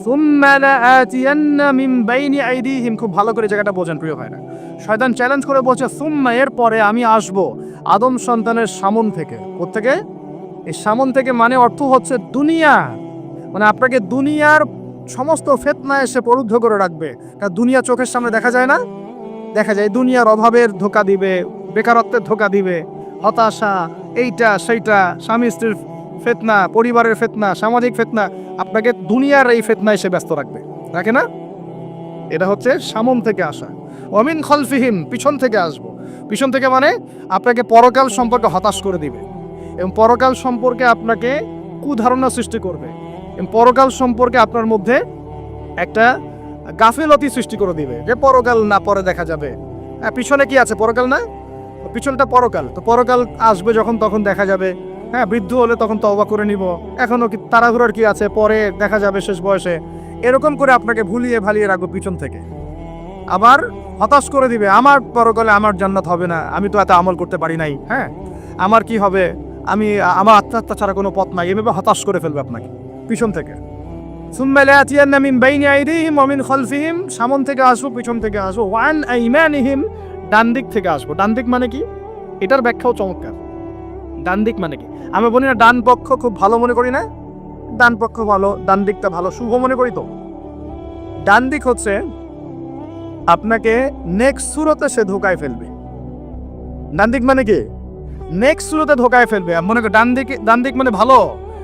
Speaker 1: সুম্মা লাআতিয়ান্না মিন বাইনি আইদিহিম, খুব ভালো করে জায়গাটা বোঝেন প্রিয় ভাইরা। শয়তান চ্যালেঞ্জ করে বলছে সুম্মা, এর পরে আমি আসব আদম সন্তানের সামন থেকে। কোত্থেকে? এই সামন থেকে মানে অর্থ হচ্ছে দুনিয়া, মানে আপনাকে দুনিয়ার সমস্ত ফিতনা এসে পরুদ্ধ করে রাখবে। কারণ দুনিয়া চোখের সামনে দেখা যায় না, দেখা যায় দুনিয়ার অভাবের ধোঁকা দিবে, বেকারত্বের ধোঁকা দিবে, হতাশা, এইটা সেইটা, স্বামী স্ত্রীর ফিতনা, পরিবারের ফিতনা, সামাজিক ফিতনা, আপনাকে দুনিয়ার এই ফিতনা এসে ব্যস্ত রাখবে, রাখে না? এটা হচ্ছে সামন থেকে আসা। ওয়ামিন খলফিহিম, পিছন থেকে আসবো। পিছন থেকে মানে আপনাকে পরকাল সম্পর্কে হতাশ করে দিবে, এবং পরকাল সম্পর্কে আপনাকে কুধারণা সৃষ্টি করবে, এবং পরকাল সম্পর্কে আপনার মধ্যে একটা গাফিলতি সৃষ্টি করে দিবে যে পরকাল না, পরে দেখা যাবে। পিছনে কি আছে? পরকাল না? পিছনটা পরকাল। তো পরকাল আসবে যখন, তখন দেখা যাবে। হ্যাঁ, বৃদ্ধ হলে তখন তওবা করে নিব, এখনো কি তাড়াহুড়োর কি আছে, পরে দেখা যাবে শেষ বয়সে। এরকম করে আপনাকে ভুলিয়ে ভালিয়ে রাখবো পিছন থেকে। আবার হতাশ করে দিবে, আমার পরকালে আমার জান্নাত হবে না, আমি তো এত আমল করতে পারি নাই, হ্যাঁ, আমার কি হবে, আমার আত্মহত্যা ছাড়া কোনো পথ নাই, এভাবে হতাশ করে ফেলবে আপনাকে পিছন থেকে। সুম্মা লাআতিয়ান্না মিন বাইনি আইদিহিম ওয়া মিন খালফিহিম, সামন থেকে আসবো, পিছন থেকে আসবো, ওয়া আন আইমানিহিম, ডান দিক থেকে আসবো। ডান দিক মানে কি? এটার ব্যাখ্যাও চমৎকার। ডান দিক মানে কি? আমি বলি না ডান পক্ষ খুব ভালো মনে করি না, ডান পক্ষ ভালো, ডান দিকটা ভালো, শুভ মনে করি। তো ডান দিক হচ্ছে আপনাকে নেক্সট সুরতে সে ধোকায় ফেলবে। ডান দিক মানে কি? নেক্সট সুরতে ধোকায় ফেলবে। মনে করি ডান দিক মানে ভালো,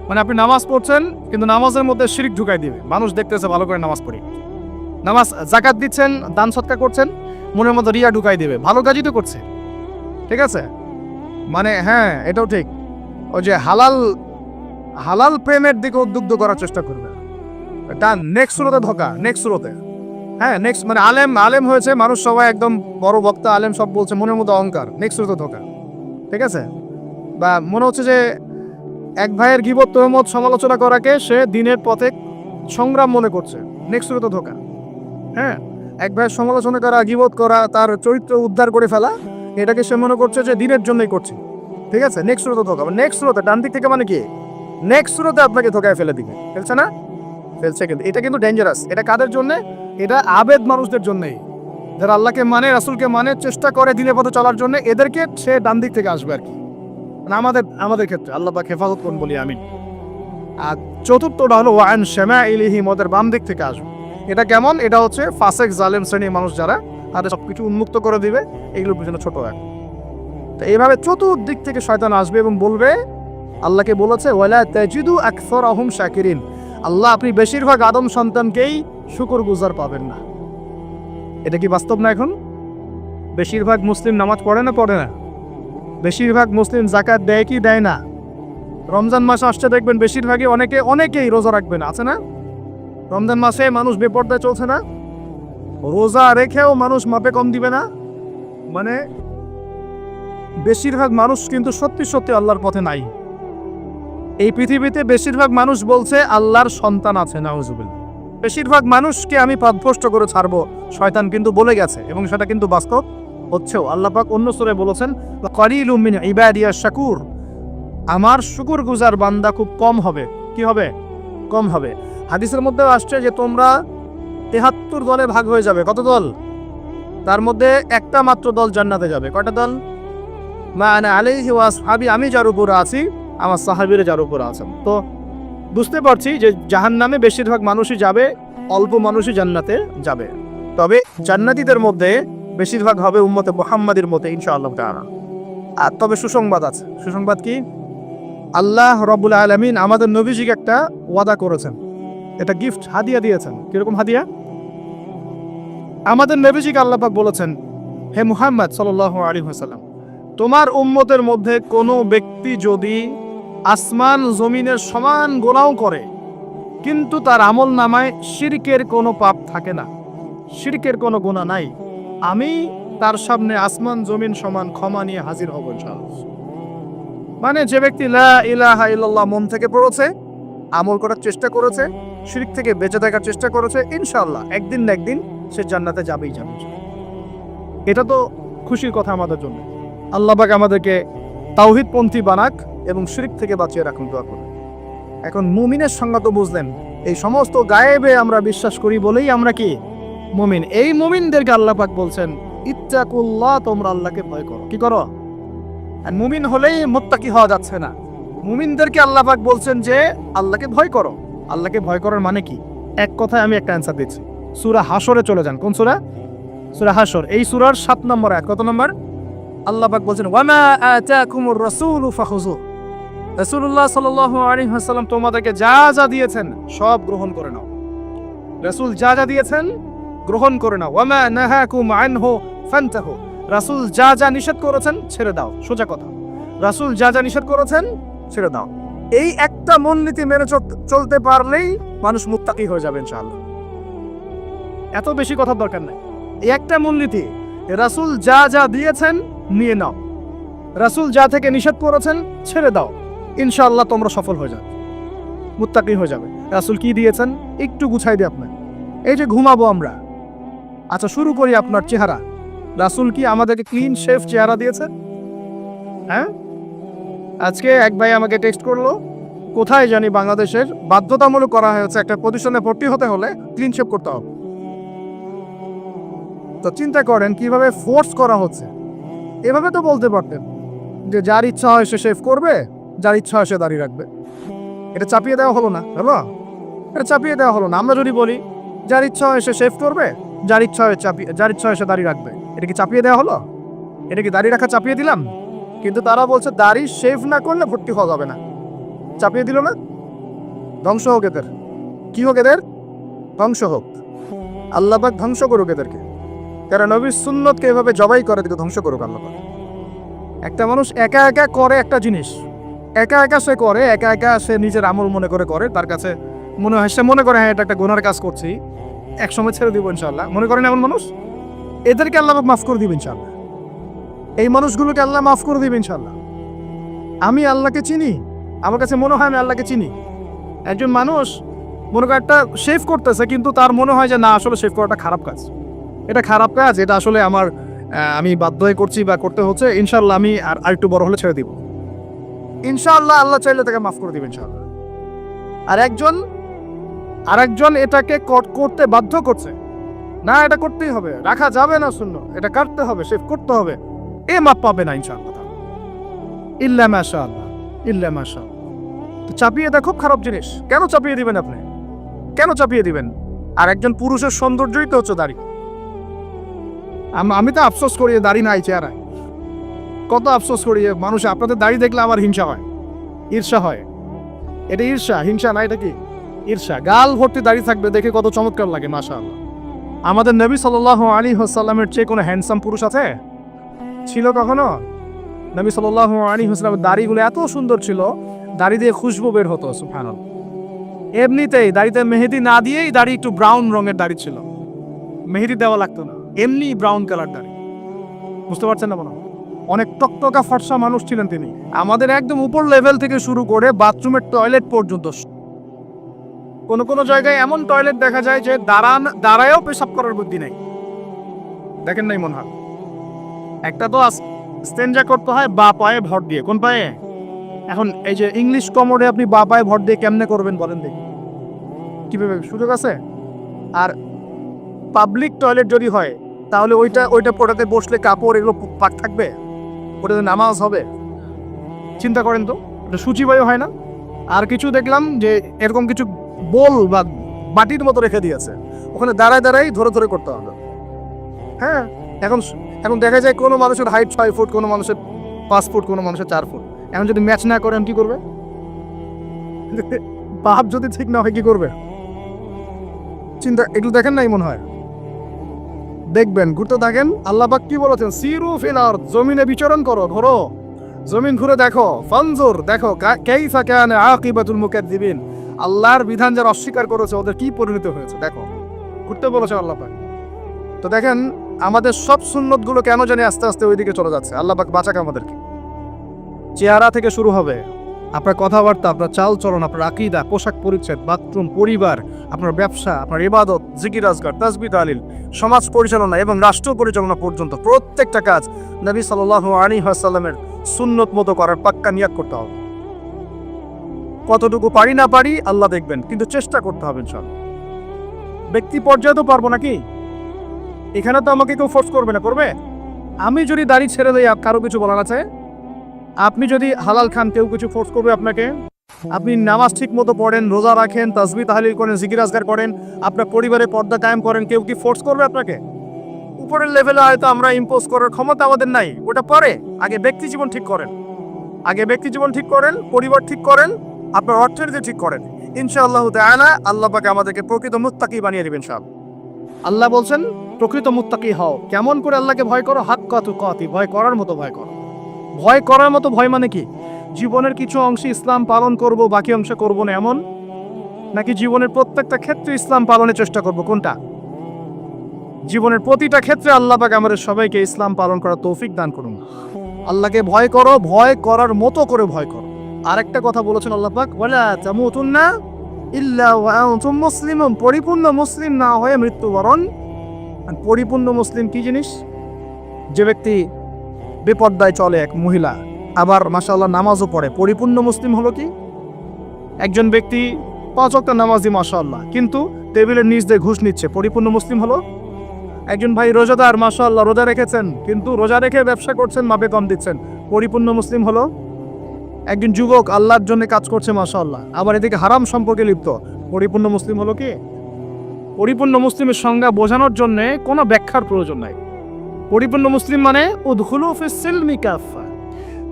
Speaker 1: মানে আপনি নামাজ পড়ছেন কিন্তু নামাজের মধ্যে শিরক ঢুকাই দিবে। মানুষ দেখতেছে ভালো করে নামাজ পড়ি, নামাজ যাকাত দিচ্ছেন, দান সৎকার করছেন, মনের মধ্যে রিয়া ঢুকাই দিবে। ভালো কাজই তো করছে, ঠিক আছে, মানে হ্যাঁ এটাও ঠিক। ওই যে হালাল প্রেমের দিকে উদ্বুদ্ধ করার চেষ্টা করবে। ডান নেক্সট সুরতে ধোকা, নেক্সট সুরতে, হ্যাঁ নেক্সট মানে আলেম হয়েছে মানুষ, সবাই একদম বড় বক্তা আলেম সব বলছে, মনের মধ্যে অহংকার, নেক্সট সুরতে ধোকা, ঠিক আছে। বা মনে হচ্ছে যে এক ভাইয়ের গীবত তহমত সমালোচনা করাকে সে দিনের পথে সংগ্রাম মনে করছে, নেক্সট সুরতে ধোকা। হ্যাঁ, এক ভাইয়ের সমালোচনা করা, গীবত করা, তার চরিত্র উদ্ধার করে ফেলা, এটাকে সে মনে করছে যে দিনের জন্যই করছে, ঠিক আছে, নেক্সট সুরতে ধোকা। নেক্সট সুরতে ডান দিক থেকে মানে কি? নেক্সট সুরতে আপনাকে ধোকায় ফেলে দিবে। ফেলছে না? ফেলছে। কিন্তু এটা কিন্তু ডেঞ্জারাস। এটা কাদের জন্য? এটা আবেদ মানুষদের জন্যই, যারা আল্লাহকে মানে, রাসূলকে মানে, চেষ্টা করে দিনের পথে চলার জন্য। এদেরকে সে ডান দিক থেকে আসবে আর কি। মানে আমাদের ক্ষেত্রে আল্লাহ পাক হেফাজত করুন বলি আমিন। আর চতুর্থটা হলো ওয়ান শামাইলিহিম, ওদের বাম দিক থেকে আসবে। এটা কেমন? এটা হচ্ছে ফাসেক জালেম শ্রেণীর মানুষ, যারা তাদের সবকিছু উন্মুক্ত করে দিবে, এগুলোর পিছনে ছোট এক। তো এইভাবে চতুর্দিক থেকে শয়তান আসবে এবং বলবে, আল্লাহকে বলেছে ওয়ালা তাজিদু আকসারাহুম শাকিরিন, আল্লাহ আপনি বেশিরভাগ আদম সন্তানকেই শুকরগুজার পাবেন না। এটা কি বাস্তব না? এখন বেশিরভাগ মুসলিম নামাজ পড়ে না? পড়ে না। বেশিরভাগ মুসলিম যাকাত দেয় কি দেয় না? রমজান মাস আসছে দেখবেন বেশিরভাগই অনেকেই রোজা রাখবে না, আছে না? রমজান মাসে মানুষ বেপরদায় চলছে না? রোজা রেখেও মানুষ মাপে কম দিবে না। মানে বেশিরভাগ মানুষ কিন্তু সত্যি সত্যি আল্লাহর পথে নাই। এই পৃথিবীতে বেশিরভাগ মানুষ বলছে আল্লাহর সন্তান আছে, নাউজুবিল্লাহ। বেশিরভাগ মানুষকে আমি পথভ্রষ্ট করে ছাড়বো, শয়তান কিন্তু বলে গেছে, এবং সেটা কিন্তু বাস্তব হচ্ছেও। আল্লাহ পাক অন্য সূরায় বলেছেন ক্বালিলুম মিন ইবাদিয়াশ শাকুর, আমার শুকরগুজার বান্দা খুব কম হবে। কি হবে? কম হবে। হাদিসের মধ্যে আসছে যে তোমরা ৭৩ দলে ভাগ হয়ে যাবে। কত দল? তার মধ্যে একটা মাত্র দল জান্নাতে যাবে। কয়টা দল? মা আনা আলাইহি ওয়া আসহাবি, আমি যার উপর আছি, আমার সাহাবীরা যার উপর আছেন। তো বুঝতে পারছি যে জাহান্নামে বেশিরভাগ মানুষই যাবে, অল্প মানুষই জান্নাতে যাবে। তবে জান্নাতীদের মধ্যে বেশিরভাগ হবে উম্মতে মুহাম্মাদের মতে ইনশাআল্লাহ তাআলা। আর তবে সুসংবাদ আছে। সুসংবাদ কি? আল্লাহ রাব্বুল আলামিন আমাদের নবীজিকে একটা ওয়াদা করেছেন, এটা গিফট, হাদিয়া দিয়েছেন। কিরকম হাদিয়া? আমাদের নবীজিকে আল্লাহ পাক বলেছেন, হে মুহাম্মদ সাল্লাল্লাহু আলাইহি ওয়াসাল্লাম, তোমার উম্মতের মধ্যে কোনো ব্যক্তি যদি আসমান জমিনের সমান গুনাহ করে, কিন্তু তার আমল নামায় শিরকের কোনো পাপ থাকে না, শিরকের কোনো গুনাহ নাই, আমি তার সামনে আসমান জমিন সমান ক্ষমা নিয়ে হাজির হব ইনশাআল্লাহ। মানে যে ব্যক্তি লা ইলাহা ইল্লাল্লাহ মন থেকে পড়েছে, আমল করার চেষ্টা করেছে, শিরক থেকে বেঁচে থাকার চেষ্টা করেছে, ইনশাআল্লাহ একদিন না একদিন সে জান্নাতে যাবেই যাবে। এটা তো খুশির কথা আমাদের জন্য। আল্লাহ পাক আমাদেরকে তাওহীদপন্থী বানাক এবং শিরক থেকে বাঁচিয়ে রাখুন, দোয়া করুন। এখন মুমিনের সংজ্ঞা তো বুঝলেন। এই সমস্ত গায়েবে আমরা বিশ্বাস করি বলেই আমরা কি মুমিন। এই মুমিনদেরকে আল্লাহ পাক বলছেন ইত্তাকুল্লাহ, তোমরা আল্লাহকে ভয় করো। কি করো? আর মুমিন হলেই মুত্তাকি হওয়া যাচ্ছে না। মুমিনদেরকে আল্লাহ পাক বলছেন যে আল্লাহকে ভয় করো। আল্লাহকে ভয় করার মানে কি? এক কথায় আমি একটা অ্যান্সার দিচ্ছি। সূরা হাশরে চলে যান। কোন সূরা? সূরা হাশর। এই সূরার 7 নম্বর আয়াত। কত নম্বর? আল্লাহ পাক বলছেন ওয়ামা আতাকুমুর রাসূলু ফাখুযু, রাসূলুল্লাহ সাল্লাল্লাহু আলাইহি ওয়াসাল্লাম তোমাদেরকে যা যা দিয়েছেন সব গ্রহণ করে নাও। রাসূল যা যা দিয়েছেন গ্রহণ করে নাও। ওয়ামা নাহাকুম আনহু ফান্তাহু, রাসূল যা যা নিষেধ করেছেন ছেড়ে দাও। সোজা কথা, রাসূল যা যা নিষেধ করেছেন ছেড়ে দাও। এই একটা মূলনীতি মেনে চলতে পারলেই মানুষ মুত্তাকি হয়ে যাবে ইনশাআল্লাহ। এত বেশি কথার দরকার নাই। এই একটা মূলনীতি, রাসূল যা যা দিয়েছেন নিয়ে নাও, রাসূল যা থেকে নিষেধ করেছেন ছেড়ে দাও, ইনশাআল্লাহ তোমরা সফল হয়ে যাবে, মুত্তাকি হয়ে যাবে। রাসূল কি দিয়েছেন একটু গুছাই দিই আপনার। এই যে ঘুমাবো আমরা, আচ্ছা শুরু করি আপনার চেহারা। রাসূল কি আমাদেরকে ক্লিন শেভ চেহারা দিয়েছে? হ্যাঁ, আজকে এক ভাই আমাকে টেক্সট করলো, কোথায় জানি বাংলাদেশের বাধ্যতামূলক করা হয়েছে একটা প্রতিষ্ঠানে ভর্তি হতে হলে ক্লিন শেভ করতে হবে। তো চিন্তা করেন কিভাবে ফোর্স করা হচ্ছে। এভাবে তো বলতে পারতেন যে যার ইচ্ছা হয় সে শেভ করবে, যার ইচ্ছা হয় সে দাঁড়িয়ে রাখবে। এটা চাপিয়ে দেওয়া হলো না? হলো? এটা চাপিয়ে দেওয়া হলো না? আমরা যদি বলি যার ইচ্ছা হয় সে শেভ করবে, যার ইচ্ছা হয় সে দাঁড়িয়ে রাখবে, এটা কি চাপিয়ে দেওয়া হলো? এটা কি দাঁড়িয়ে রাখা চাপিয়ে দিলাম? কিন্তু তারা বলছে দাড়ি শেভ না করলে ভর্তি হওয়া যাবে না। চাপিয়ে দিল না? ধ্বংস হোক এদের। কি হোক এদের? ধ্বংস হোক। আল্লাহ পাক ধ্বংস করুক এদেরকে। কারণ নবীর সুন্নতকে এভাবে জবাই করে দিকে ধ্বংস করুক আল্লাহ পাক। একটা মানুষ একা একা করে একটা জিনিস, একা একা সে করে, একা একা সে নিজের আমল মনে করে, তার কাছে মনে হয়, সে মনে করে হ্যাঁ এটা একটা গুনার কাজ করছি, এক সময় ছেড়ে দিব ইনশাআল্লাহ। মনে করেন এমন মানুষ, এদেরকে আল্লাহ পাক মাফ করে দিবেন ইনশাআল্লাহ। এই মানুষগুলোকে আল্লাহ মাফ করে দিবেন ইনশাআল্লাহ। আমি আল্লাহকে চিনি, আমার কাছে মনে হয় আমি আল্লাহকে চিনি। একজন মানুষ মনে করে একটা শেভ করতেছে, কিন্তু তার মনে হয় যে না আসলে শেভ করাটা খারাপ কাজ, এটা খারাপ কাজ, এটা আসলে আমি বাধ্য হয়ে করছি বা করতে হচ্ছে, ইনশাআল্লাহ আমি আর একটু বড় হলে ছেড়ে দিব। ইনশাআল্লাহ আল্লাহ চাইলে তাকে মাফ করে দিবেন ইনশাআল্লাহ। আর একজন এটাকে করতে বাধ্য করছে, না এটা করতেই হবে, রাখা যাবে না সুন্নাহ, এটা কাটতে হবে, শেভ করতে হবে, এ মাপ পাবে না ইনশাআল্লাহ, ইল্লা মাশাআল্লাহ, ইল্লা মাশাআল্লাহ। তো চাপিয়ে দেওয়া খুব খারাপ জিনিস। কেন চাপিয়ে দিবেন আপনি? কেন চাপিয়ে দিবেন? আর একজন পুরুষের সৌন্দর্যই তো হচ্ছে দাড়ি। আমি তো আফসোস করি দাড়ি নাই চেহারায়, কত আফসোস করি। মানুষ আপনাদের দাড়ি দেখলে আমার হিংসা হয়, ঈর্ষা হয়। এটা ঈর্ষা, হিংসা না, এটা কি ঈর্ষা। গাল ভর্তি দাড়ি থাকবে, দেখে কত চমৎকার লাগে মাশাআল্লাহ। আমাদের নবী সাল্লাল্লাহু আলাইহি ওয়াসাল্লামের চেয়ে কোনো হ্যান্ডসাম পুরুষ আছে? ছিল কখনো? নবী সাল্লাল্লাহু আলাইহি ওয়াসাল্লামের দাড়িগুলো এত সুন্দর ছিল, দাড়ি দিয়ে খুশবু বের হতো, সুবহানাল্লাহ। এমনিতেই দাড়িতে মেহেদি না দিয়েই দাড়ি একটু ব্রাউন রঙের দাড়ি ছিল, মেহেদি দেওয়া লাগতো না, এমনি ব্রাউন কালার দাড়ি। বুঝতে পারছেন না মনে হয়? অনেক টকটকা ফর্সা মানুষ ছিলেন তিনি। আমাদের একদম উপর লেভেল থেকে শুরু করে বাথরুমের টয়লেট পর্যন্ত, কোন কোন জায়গায় এমন টয়লেট দেখা যায় যে দাঁড়ায়ও পেশাব করার বুদ্ধি নেই। দেখেন নাই মনে হয়? একটা তো স্টেঞ্জা করতে হয় বা পায়ে ভর দিয়ে। কোন পায়ে? এখন এই যে ইংলিশ কমোডে আপনি বা পায়ে ভর দিয়ে কেমনে করবেন বলেন দেখি? কিভাবে সুযোগ আছে? আর পাবলিক টয়লেট যদি হয় তাহলে ওইটা পড়াতে বসলে কাপড় এগুলো পাক থাকবে? ওটাতে নামাজ হবে? চিন্তা করেন তো, এটা সূচিবায়ু হয় না? আর কিছু দেখলাম যে এরকম কিছু বোল বা বাটির মতো রেখে দিয়েছে, ওখানে দাঁড়ায় দাঁড়াই ধরে ধরে করতে হবে। হ্যাঁ, এখন দেখা যায় কোনো মানুষের হাইট 6 ফুট, কোনো মানুষের 5 ফুট, কোনো মানুষের 4 ফুট। এখন যদি ম্যাচ না করেন কি করবে? বাপ যদি ঠিক না হয় কি করবে? চিন্তা এগুলো দেখেন নাই মনে হয়? দেখবেন, ঘুরতে থাকেন। আল্লাহ পাক কি বলেছেন? সিরু ফিল আরদ, জমিনে বিচরণ করো, ঘোরো, জমিন ঘুরে দেখো, ফানজুর, দেখো কাইফা কানা আকিবাতুল মুকাদ্দিবিন, আল্লাহর বিধান যারা অস্বীকার করেছে ওদের কি পরিণতি হয়েছে দেখো। ঘুরতে বলেছে আল্লাহ পাক। তো দেখেন আমাদের সব সুন্নতগুলো কেন জানি আস্তে আস্তে ওইদিকে চলে যাচ্ছে। আল্লাহ পাক বাঁচাক আমাদেরকে। চেহারা থেকে শুরু হবে, আপনার কথাবার্তা, আপনার চাল চলন, আপনার আকীদা, পোশাক পরিচ্ছদ, বাথরুম, পরিবার, আপনার ব্যবসা, আপনার ইবাদত, জিকির আজকার, তাসবিহ তাহলিল, সমাজ পরিচালনা এবং রাষ্ট্র পরিচালনা পর্যন্ত প্রত্যেকটা কাজ নবী সাল্লাল্লাহু আলাইহি ওয়াসাল্লামের সুন্নত মতো করার পাক্কা নিয়াত করতে হবে। কতটুকু পারি না পারি আল্লাহ দেখবেন, কিন্তু চেষ্টা করতে হবে ইনশাআল্লাহ। ব্যক্তি পর্যায়ে তো পারবো নাকি? এখানে তো আমাকে কেউ ফোর্স করবে না, করবে? আমি যদি দাড়ি ছেড়ে দেই কারো কিছু বলার আছে? আপনি যদি হালাল খান কেউ কিছু ফোর্স করবে আপনাকে? আপনি নামাজ ঠিক মতো পড়েন, রোজা রাখেন, তাসবিহ তাহলিল করেন, জিকির আজকার করেন, আপনার পরিবারে পর্দা কায়েম করেন, কেউ কি ফোর্স করবে আপনাকে? উপরের লেভেলে হয়তো আমরা ইম্পোজ করার ক্ষমতা আমাদের নাই, ওটা পরে। আগে ব্যক্তি জীবন ঠিক করেন, আগে ব্যক্তি জীবন ঠিক করেন, পরিবার ঠিক করেন, আপনার অর্থনীতি ঠিক করেন। ইনশাআল্লাহ তাআলা আল্লাহ পাক আমাদেরকে প্রকৃত মুত্তাকি বানিয়ে দিবেন সব। আল্লাহ বলছেন প্রকৃত মুত্তাকি হও। কেমন করে আল্লাহকে ভয় করো? হাক্কা তুকাতি, ভয় করার মতো ভয় করো। ভয় করার মতো ভয় মানে কি? জীবনের কিছু অংশে ইসলাম পালন করব, বাকি অংশে করব না এমন? নাকি জীবনের প্রত্যেকটা ক্ষেত্রে ইসলাম পালনের চেষ্টা করব? কোনটা? জীবনের প্রতিটা ক্ষেত্রে আল্লাহ পাক আমাদের সবাইকে ইসলাম পালন করার তৌফিক দান করুন। আল্লাহকে ভয় করো, ভয় করার মতো করে ভয় করো। আরেকটা কথা বলেছেন আল্লাহ পাক, ওয়ালা তামুতুন্না ইল্লা ওয়া আনতুম মুসলিমুন, পরিপূর্ণ মুসলিম না হয়ে মৃত্যুবরণ। পরিপূর্ণ মুসলিম কি জিনিস? যে ব্যক্তি বেপর্দায় চলে, এক মহিলা, আবার মাশাআল্লাহ নামাজও পড়ে, পরিপূর্ণ মুসলিম হলো কি? একজন ব্যক্তি 5 ওয়াক্ত নামাজি মাশাআল্লাহ, কিন্তু টেবিলের নিচ দিয়ে ঘুষ নিচ্ছে, পরিপূর্ণ মুসলিম হলো? একজন ভাই রোজাদার, মাশাআল্লাহ রোজা রেখেছেন, কিন্তু রোজা রেখে ব্যবসা করছেন, মাপে কম দিচ্ছেন, পরিপূর্ণ মুসলিম হলো? একজন যুবক আল্লাহর জন্য কাজ করছে মাশাআল্লাহ, আবার এদিকে হারাম সম্পর্কে লিপ্ত, পরিপূর্ণ মুসলিম হলো কি? পরিপূর্ণ মুসলিমের সংজ্ঞা বোঝানোর জন্য কোনো ব্যাখ্যার প্রয়োজন নাই। পরিপূর্ণ মুসলিম মানে উদখুলু ফিস সিলমি কাফা,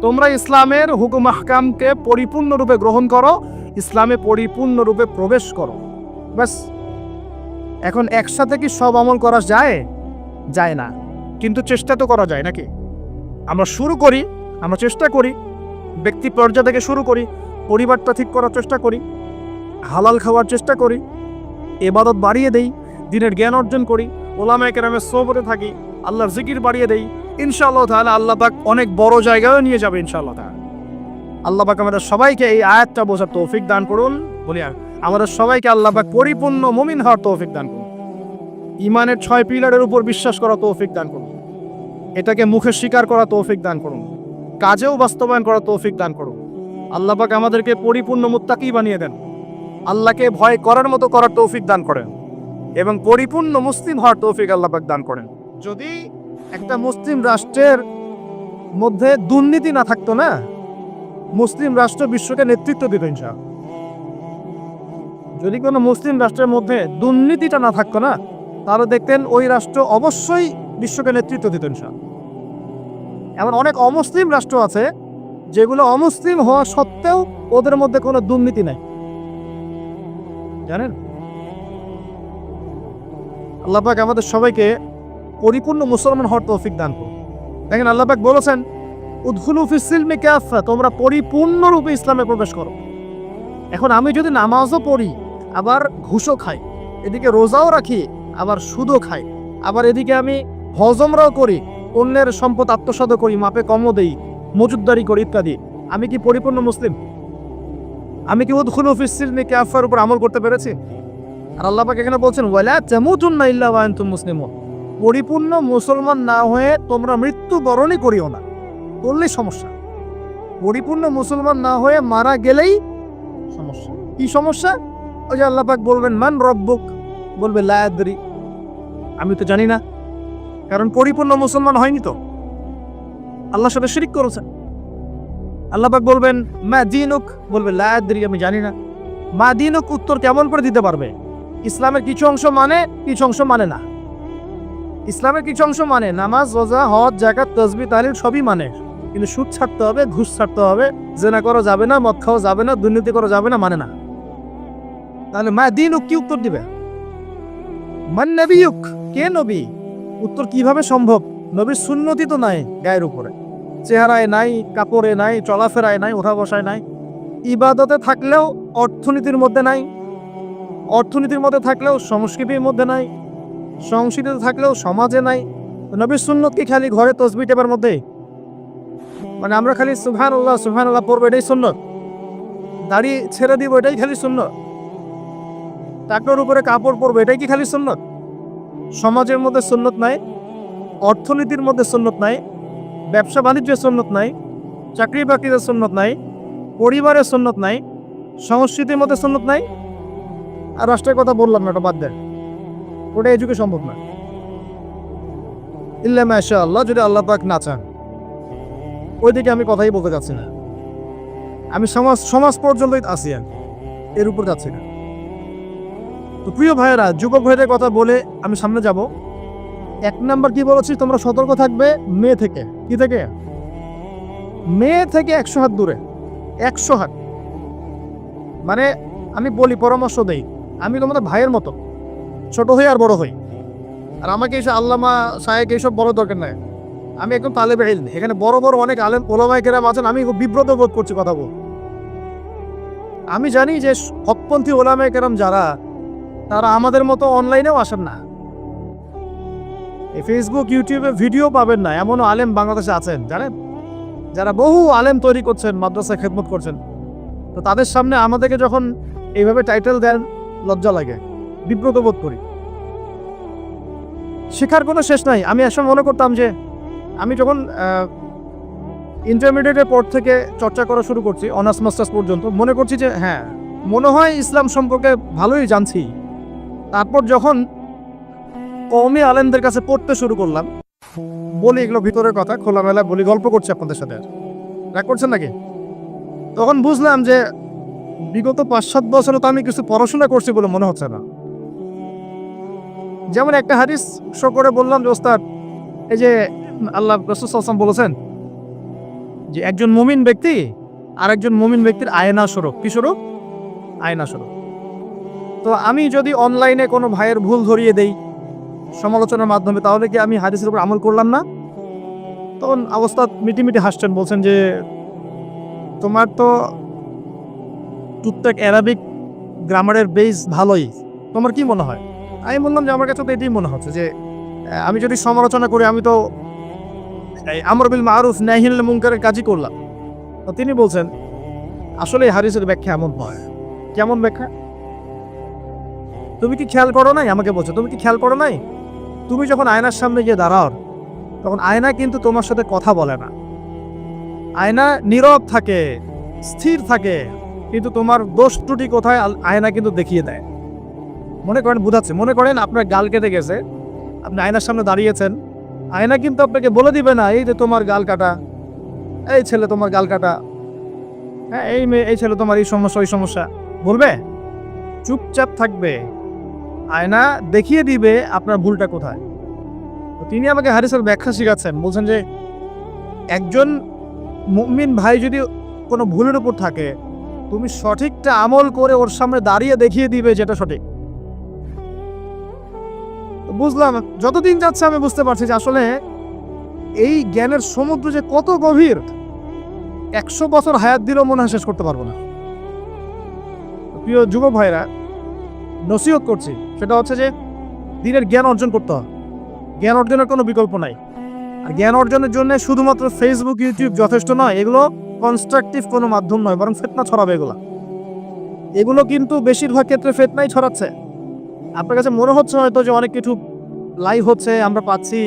Speaker 1: তোমরা ইসলামের হুকুম আহকামকে পরিপূর্ণরূপে গ্রহণ করো, ইসলামে পরিপূর্ণরূপে প্রবেশ করো, ব্যাস। এখন একসাথে কি সব আমল করা যায়? যায় না, কিন্তু চেষ্টা তো করা যায় নাকি? আমরা শুরু করি, আমরা চেষ্টা করি, ব্যক্তি পর্যায় থেকে শুরু করি, পরিবারটা ঠিক করার চেষ্টা করি, হালাল খাওয়ার চেষ্টা করি, ইবাদত বাড়িয়ে দেই, দিনের জ্ঞান অর্জন করি, ওলামায়ে কেরামের সোহবতে থাকি, আল্লাহর জিকির বাড়িয়ে দেই। ইনশাআল্লাহ তাআলা আল্লাহ পাক অনেক বড় জায়গায় নিয়ে যাবে ইনশাআল্লাহ তাআলা। আল্লাহ পাক আমাদের সবাইকে এই আয়াতটা বোঝার তৌফিক দান করুন। বলি আমাদের সবাইকে আল্লাহ পাক পরিপূর্ণ মুমিন হওয়ার তৌফিক দান করুন। ঈমানের 6 পিলারের উপর বিশ্বাস করার তৌফিক দান করুন। এটাকে মুখে স্বীকার করার তৌফিক দান করুন, কাজেও বাস্তবায়ন করার তৌফিক দান করুন। আল্লাহ পাক আমাদেরকে পরিপূর্ণ মুত্তাকি বানিয়ে দেন। আল্লাহকে ভয় করার মতো করার তৌফিক দান করেন এবং পরিপূর্ণ মুসলিম হওয়ার তৌফিক আল্লাহ পাক দান করেন। যদি একটা মুসলিম রাষ্ট্রের মধ্যে দুর্নীতি না থাকতো না, মুসলিম রাষ্ট্র বিশ্বকে নেতৃত্ব দিত ইনশাআল্লাহ। যদি কোনো মুসলিম রাষ্ট্রের মধ্যে দুর্নীতিটা না থাকতো না, তাহলে দেখতেন ওই রাষ্ট্র অবশ্যই বিশ্বকে নেতৃত্ব দিত ইনশাআল্লাহ। এমন অনেক অমুসলিম রাষ্ট্র আছে যেগুলো অমুসলিম হওয়া সত্ত্বেও ওদের মধ্যে কোনো দুর্নীতি নাই, জানেন? আল্লাহ পাক আমাদের সবাইকে পরিপূর্ণ মুসলমান হওয়ার তৌফিক দান করুন। দেখেন আল্লাহ পাক বলেছেন, উদখুলু ফিস সিলমি কাফা, তোমরা পরিপূর্ণরূপে ইসলামে প্রবেশ করো। এখন আমি যদি নামাজও পড়ি, আবার ঘুষও খাই, এদিকে রোজাও রাখি, আবার সুদও খাই, আবার এদিকে আমি হজমরাও করি, অন্যের সম্পদ আত্মসাৎ করি, মাপে কমও দেই, মজুদদারি করি ইত্যাদি, আমি কি পরিপূর্ণ মুসলিম? আমি কি উদখুলু ফিস সিলমি কাফার উপর আমল করতে পেরেছি? আর আল্লাহ পাক এখানে বলছেন, ওয়ালা তামুতুন্না ইল্লা ওয়া আনতুম মুসলিমুন, পরিপূর্ণ মুসলমান না হয়ে তোমরা মৃত্যুবরণই করিও না। করলেই সমস্যা। পরিপূর্ণ মুসলমান না হয়ে মারা গেলেই সমস্যা। কি সমস্যা? ওই যে আল্লাহ পাক বলবেন, মান রব্বুক, বলবে লা আদরি, আমি তো জানি না, কারণ পরিপূর্ণ মুসলমান হয়নি তো, আল্লাহর সাথে শিরক করেছে। আল্লাহ পাক বলবেন, মা দীনুক, বলবে লা আদরি, আমি জানি না। মা দীনুক উত্তর কেমন করে দিতে পারবে? ইসলামের কিছু অংশ মানে, কিছু অংশ মানে না। ইসলামের কিছু অংশ মানে, নামাজ, রোজা, হজ, যাকাত, তাসবিহ, তাহলিল সবই মানে, কিন্তু সুদ ছাড়তে হবে, ঘুষ ছাড়তে হবে, জেনা করা যাবে না, মদ খাওয়া যাবে না, দুর্নীতি করা যাবে না, মানে না। তাহলে মা দীনুক কি উত্তর দিবে? মান নবিয়ুক, কে নবী? উত্তর কিভাবে সম্ভব? নবীর সুন্নতি তো নাই গায়ের উপরে, চেহারায় নাই, কাপড়ে নাই, চলাফেরায় নাই, ওঠা বসায় নাই, ইবাদতে থাকলেও অর্থনীতির মধ্যে নাই, অর্থনীতির মধ্যে থাকলেও সংস্কৃতির মধ্যে নাই, সংস্কৃতিতে থাকলেও সমাজে নাই। নবীর সুন্নত কি খালি ঘরে তসবিহ টেপার মধ্যে? মানে আমরা খালি সুবহানাল্লাহ সুবহানাল্লাহ পড়বো, এটাই সুন্নত? দাড়ি ছেড়ে দিব, এটাই খালি সুন্নত? টাকনোর উপরে কাপড় পরবো, এটাই কি খালি সুন্নত? সমাজের মধ্যে সুন্নত নাই, অর্থনীতির মধ্যে সুন্নত নাই, ব্যবসা বাণিজ্যের সুন্নত নাই, চাকরি বাকরির সুন্নত নাই, পরিবারের সুন্নত নাই, সংস্কৃতির মধ্যে সুন্নত নাই। আর রাষ্ট্রের কথা বললাম না, ওটা বাদ দেন, ওটা এযুগে সম্ভব না। ইল্লা মাশাআল্লাহ, যদি আল্লাহ পাক না চান। ওইদিকে আমি কথাই বলতে যাচ্ছি না, আমি সমাজ পর্যন্তই আসি, এর উপর যাচ্ছি না। তো প্রিয় ভাইয়েরা, যুবক ভাইদের কথা বলে আমি সামনে যাব। 1 নাম্বার কি বলেছি, তোমরা সতর্ক থাকবে মেয়ে থেকে। কি থেকে? মেয়ে থেকে 100 হাত দূরে। 100 হাত মানে আমি বলি, পরামর্শ দেই, আমি তোমাদের ভাইয়ের মতো, ছোট হই আর বড় হই। আর আমাকে এসে আল্লামা সাহেব এইসব বড় দরকার নাই। আমি একদম তালেবে ইলম, এখানে বড় বড় অনেক আলেম ওলামায়ে কেরাম আছেন, আমি বিব্রত বোধ করছি কথা বল। আমি জানি যে হকপন্থী ওলামায়ে কেরাম যারা, তারা আমাদের মতো অনলাইনেও আসেন না, এই ফেসবুক ইউটিউবে ভিডিও পাবেন না, এমনও আলেম বাংলাদেশে আছেন জানেন, যারা বহু আলেম তৈরি করছেন, মাদ্রাসায় খেদমত করছেন। তো তাদের সামনে আমাদেরকে যখন এইভাবে টাইটেল দেন, লজ্জা লাগে, বিব্রত বোধ করি। শেখার কোনো শেষ নাই। আমি একসময় মনে করতাম যে, আমি যখন ইন্টারমিডিয়েটের পর থেকে চর্চা করা শুরু করছি, অনার্স মাস্টার্স পর্যন্ত, মনে করছি যে হ্যাঁ, মনে হয় ইসলাম সম্পর্কে ভালোই জানছি। তারপর যখন কওমি আলেমদের কাছে পড়তে শুরু করলাম, বলি এগুলো ভিতরের কথা, খোলামেলা বলি, গল্প করছি আপনাদের সাথে, রাগ করছেন নাকি? তখন বুঝলাম যে বিগত 5-7 বছরে তো আমি কিছু পড়াশোনা করছি বলে মনে হচ্ছে না। যেমন একটা হাদিস শো করে বললাম যে, ওস্তাদ, এই যে আল্লাহ রাসূল সাল্লাল্লাহু আলাইহি ওয়াসাল্লাম বলেছেন যে একজন মুমিন ব্যক্তি আর একজন মুমিন ব্যক্তির আয়না স্বরূপ। কি স্বরূপ? আয়না স্বরূপ। তো আমি যদি অনলাইনে কোনো ভাইয়ের ভুল ধরিয়ে দেই সমালোচনার মাধ্যমে, তাহলে কি আমি হাদিসের উপর আমল করলাম না? তখন অবস্থা মিটিমিটি হাসছেন, বলছেন যে তোমার তো টুকটাক অ্যারাবিক গ্রামারের বেস ভালোই, তোমার কি মনে হয়? আমি বললাম যে আমার কাছে তো এটাই মনে হচ্ছে যে আমি যদি সমালোচনা করি, আমি তো আমর বিল মারুফ নাহি আনিল মুনকারের কাজই করলাম। তো তিনি বলছেন, আসলে এই হাদিসের ব্যাখ্যা এমন হয়। কেমন ব্যাখ্যা? তুমি কি খেয়াল করো নাই? আমাকে বলছো, তুমি কি খেয়াল করো নাই? তুমি যখন আয়নার সামনে গিয়ে দাঁড়াও, তখন আয়না কিন্তু তোমার সাথে কথা বলে না। আয়না নীরব থাকে, স্থির থাকে, কিন্তু তোমার দোষ ত্রুটি কোথায় আয়না কিন্তু দেখিয়ে দেয়। মনে করেন বুঝাচ্ছে, মনে করেন আপনার গাল কেটে গেছে, আপনি আয়নার সামনে দাঁড়িয়েছেন, আয়না কিন্তু আপনাকে বলে দিবে না এই যে তোমার গাল কাটা, এই ছেলে তোমার গাল কাটা, হ্যাঁ এই মেয়ে, এই ছেলে তোমার এই সমস্যা ওই সমস্যা, বলবে? চুপচাপ থাকবে। আয়না দেখিয়ে দিবে আপনার ভুলটা কোথায়। তো তিনি আমাকে হাদিসের ব্যাখ্যা শিখাচ্ছেন, বলছেন যে একজন মুমিন ভাই যদি কোনো ভুলের উপর থাকে, তুমি সঠিকটা আমল করে ওর সামনে দাঁড়িয়ে দেখিয়ে দিবে যেটা সঠিক। বুঝলাম, যতদিন যাচ্ছে আমি বুঝতে পারছি যে আসলে এই জ্ঞানের সমুদ্র যে কত গভীর, 100 বছর হায়াত দিলেও মনে হয় শেষ করতে পারবো না। প্রিয় যুবক ভাইরা, নসিহত করছি, সেটা হচ্ছে যে দিনের জ্ঞান অর্জন করতে হবে। জ্ঞান অর্জনের কোনো বিকল্প নাই। আর জ্ঞান অর্জনের জন্য শুধুমাত্র ফেসবুক ইউটিউব যথেষ্ট নয়, এগুলো কনস্ট্রাকটিভ কোনো মাধ্যম নয়, বরং ফিতনা ছড়াবে। এগুলো কিন্তু বেশিরভাগ ক্ষেত্রে ফিতনাই ছড়াচ্ছে। আপনার কাছে মনে হচ্ছে হয়তো যে অনেক কিছু লাইভ হচ্ছে, আমরা পাচ্ছি,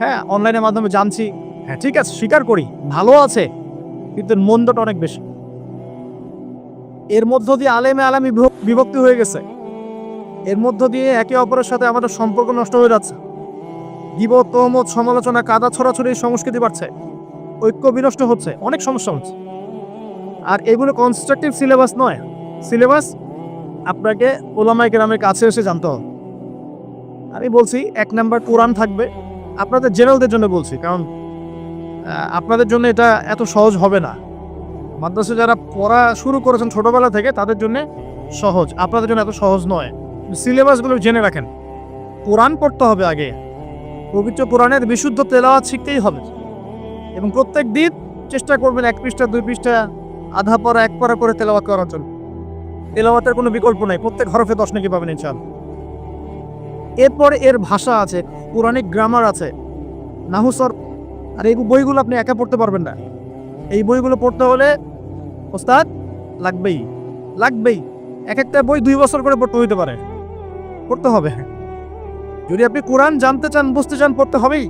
Speaker 1: হ্যাঁ অনলাইনের মাধ্যমে জানছি, হ্যাঁ ঠিক আছে স্বীকার করি, ভালো আছে, কিন্তু মন্দটা অনেক বেশি। এর মধ্য দিয়ে আলেমে বিভক্তি হয়ে গেছে, এর মধ্য দিয়ে একে অপরের সাথে আমাদের সম্পর্ক নষ্ট হয়ে যাচ্ছে, গীবত, তহমত, সমালোচনা, কাদা ছড়াছড়ি সংস্কৃতি বাড়ছে, ঐক্য বিনষ্ট হচ্ছে, অনেক সমস্যা হচ্ছে। আর এগুলো কনস্ট্রাকটিভ সিলেবাস নয়। সিলেবাস আপনাকে ওলামায়ে কেরামের কাছে এসে জানতে হবে। আমি বলছি 1 নাম্বার কোরআন থাকবে, আপনাদের জেনারেলদের জন্য বলছি, কারণ আপনাদের জন্য এটা এত সহজ হবে না। মাদ্রাসা যারা পড়া শুরু করেছেন ছোটবেলা থেকে তাদের জন্য সহজ, আপনাদের জন্য এত সহজ নয়। সিলেবাসগুলো জেনে রাখেন। কোরআন পড়তে হবে আগে, পবিত্র কোরআনের বিশুদ্ধ তেলাওয়াত শিখতেই হবে, এবং প্রত্যেক দিন চেষ্টা করবেন 1 পৃষ্ঠা 2 পৃষ্ঠা আধা পড়া 1 পড়া করে তেলাওয়াত করার জন্য। তেলাওয়াতের কোনো বিকল্প নাই, প্রত্যেক হরফে 10 নেকি পাবেন ইনশাআল্লাহ। এরপরে এর ভাষা আছে, পুরাণিক গ্রামার আছে, নাহুসর, আর এই বইগুলো আপনি একা পড়তে পারবেন না। এই বইগুলো পড়তে হলে ওস্তাদ লাগবেই। এক একটা বই 2 বছর করে পড়তে হইতে পারে, পড়তে হবে। যদি আপনি কোরআন জানতে চান, বুঝতে চান, পড়তে হবেই।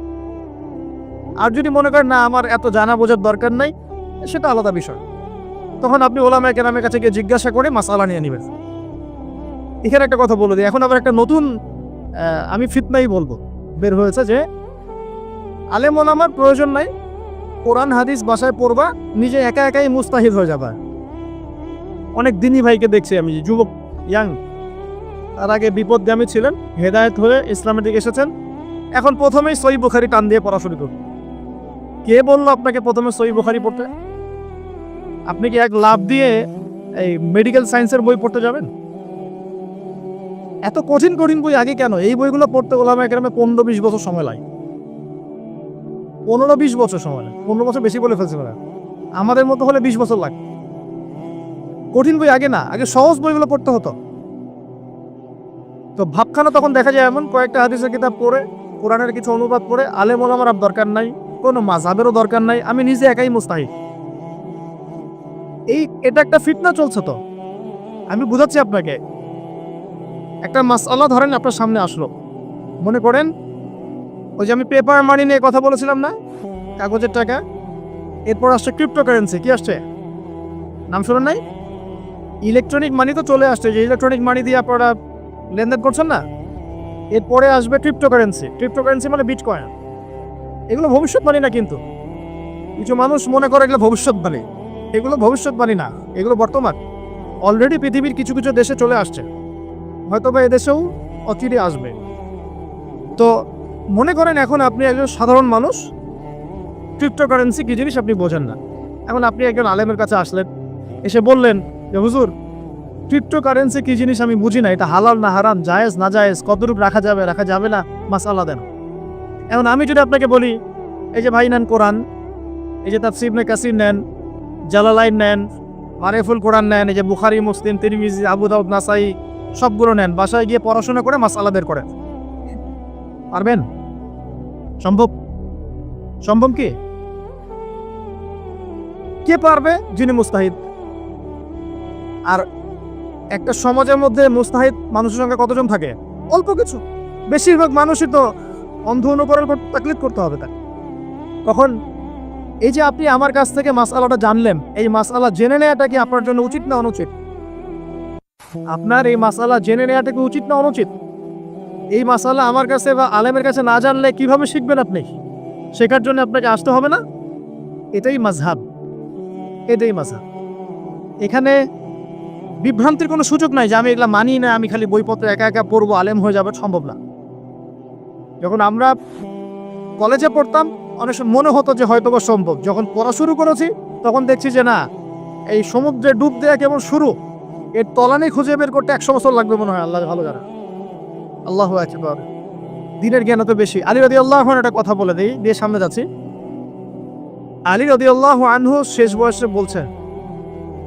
Speaker 1: আর যদি মনে করেন না আমার এত জানা বোঝার দরকার নাই, সেটা আলাদা বিষয়, তখন আপনি ওলামায়ে কেরামের কাছে গিয়ে জিজ্ঞাসা করে মাসআলা নিয়ে নেবেন। এখানে একটা কথা বলে দিই, এখন আবার একটা নতুন আমি ফিতনাই বলবো বের হয়েছে যে আলেম ওলামার প্রয়োজন নাই, কোরআন হাদিস বাসায় পড়বা, নিজে একা একাই মুস্তাহিদ হয়ে যাবা। অনেক দিনই ভাইকে দেখছি আমি, যুবক ইয়াং, তার আগে বিপদগামী ছিলেন, হেদায়েত হয়ে ইসলামের দিকে এসেছেন, এখন প্রথমেই সহিহ বুখারী টান দিয়ে পড়া শুরু করুন। কে বললো আপনাকে প্রথমে সহিহ বুখারী পড়তে? আপনি কি এক লাভ দিয়ে এই মেডিকেল সায়েন্সের বই পড়তে যাবেন? এত কঠিন বই আগে কেন? এই বইগুলো পড়তে ওলামায়ে কেরামে 15-20 বছর সময় লাগে। 15-20 বছর সময় লাগে, 15 বছর বেশি বলে ফেলছে না, আমাদের মতো হলে 20 বছর লাগে। কঠিন বই আগে না, আগে সহজ বইগুলো পড়তে হতো। তো ভাবখানা তখন দেখা যায় এমন, কয়েকটা হাদিসের কিতাব পড়ে, কোরআনের কিছু অনুবাদ পড়ে, আলেম ওলামার দরকার নাই, কোনো মাযহাবেরও দরকার নাই, আমি নিজে একাই মুস্তাহিদ। এটা একটা ফিতনা চলছে। তো আমি বুঝাচ্ছি আপনাকে, একটা মাসআলা ধরেন আপনার সামনে আসলো, মনে করেন ওই যে আমি পেপার মানি নিয়ে কথা বলেছিলাম না, কাগজের টাকা, এরপর আসছে ক্রিপ্টোকারেন্সি। কি আসছে? নাম শুনেন নাই? ইলেকট্রনিক মানি তো চলে আসছে, যে ইলেকট্রনিক মানি দিয়ে আপনারা লেনদেন করছেন না, এরপরে আসবে ক্রিপ্টোকারেন্সি। ক্রিপ্টোকারেন্সি মানে বিটকয়েন। এগুলো ভবিষ্যৎবাণী না, কিন্তু কিছু মানুষ মনে করে এগুলো ভবিষ্যৎবাণী। এগুলো ভবিষ্যৎবাণী না, এগুলো বর্তমান। অলরেডি পৃথিবীর কিছু কিছু দেশে চলে আসছে, হয়তো বা এদেশেও অচিরে আসবে। তো মনে করেন এখন আপনি একজন সাধারণ মানুষ, ক্রিপ্টোকারেন্সি কি জিনিস আপনি বোঝেন না। এখন আপনি একজন আলেমের কাছে আসলেন, এসে বললেন যে হুজুর ক্রিপ্টোকারেন্সি কি জিনিস আমি বুঝি না, এটা হালাল না হারাম, জায়েজ না জায়েজ, কতটুকু রাখা যাবে না, মাসআলা দেন। এখন আমি যদি আপনাকে বলি এই যে ভাই নেন কোরআন, এই যে তাফসীর ইবনে কাসির নেন, জালালাইন নেন, মারিফুল কোরআন নেন, এই যে বুখারী, মুসলিম, তিরমিজি, আবু দাউদ, নাসাই, সবগুলো নেন, বাসায় গিয়ে পড়াশোনা করে মাসআলা বের করেন, পারবেন? সম্ভব কি? কে পারবে? যিনি মুস্তাহিদ। আর একটা সমাজের মধ্যে মুস্তাহিদ মানুষের সংখ্যা কতজন থাকে? অল্প কিছু। বেশিরভাগ মানুষই তো অন্ধ অনুকরণ তাকলিদ করতে হবে তাকে। তখন এই যে আপনি আমার কাছ থেকে মাসআলাটা জানলেন, এই মাসআলা জেনে নেওয়াটা কি আপনার জন্য উচিত না অনুচিত? আপনার এই মাসআলা জেনে নেওয়াটা কি উচিত না অনুচিত? এই মাসআলা আমার কাছে বা আলেমের কাছে না জানলে কিভাবে শিখবেন আপনি? শেখার জন্য আপনাকে আসতে হবে না? এটাই মাযহাব, এটাই মাযহাব। এখানে বিভ্রান্তির কোনো সুযোগ নাই যে আমি এগুলা মানি না, আমি খালি বইপত্র একা একা পড়বো, আলেম হয়ে যাবে, সম্ভব না। যখন আমরা কলেজে পড়তাম অনেক সময় মনে হতো যে হয়তো বা সম্ভব, যখন পড়া শুরু করেছি তখন দেখছি যে না, এই সমুদ্রে ডুব দেওয়া কেবল শুরু, এর তলানি খুঁজে বের করতে 100 বছর লাগবে মনে হয়, আল্লাহ ভালো জানে। আল্লাহু আকবার। দিনের জ্ঞান তো বেশি। আলী রাদিয়াল্লাহু আনহু একটা কথা বলে দিই, দিয়ে সামনে যাচ্ছি। আলী রাদিয়াল্লাহু আনহু শেষ বয়সে বলছেন,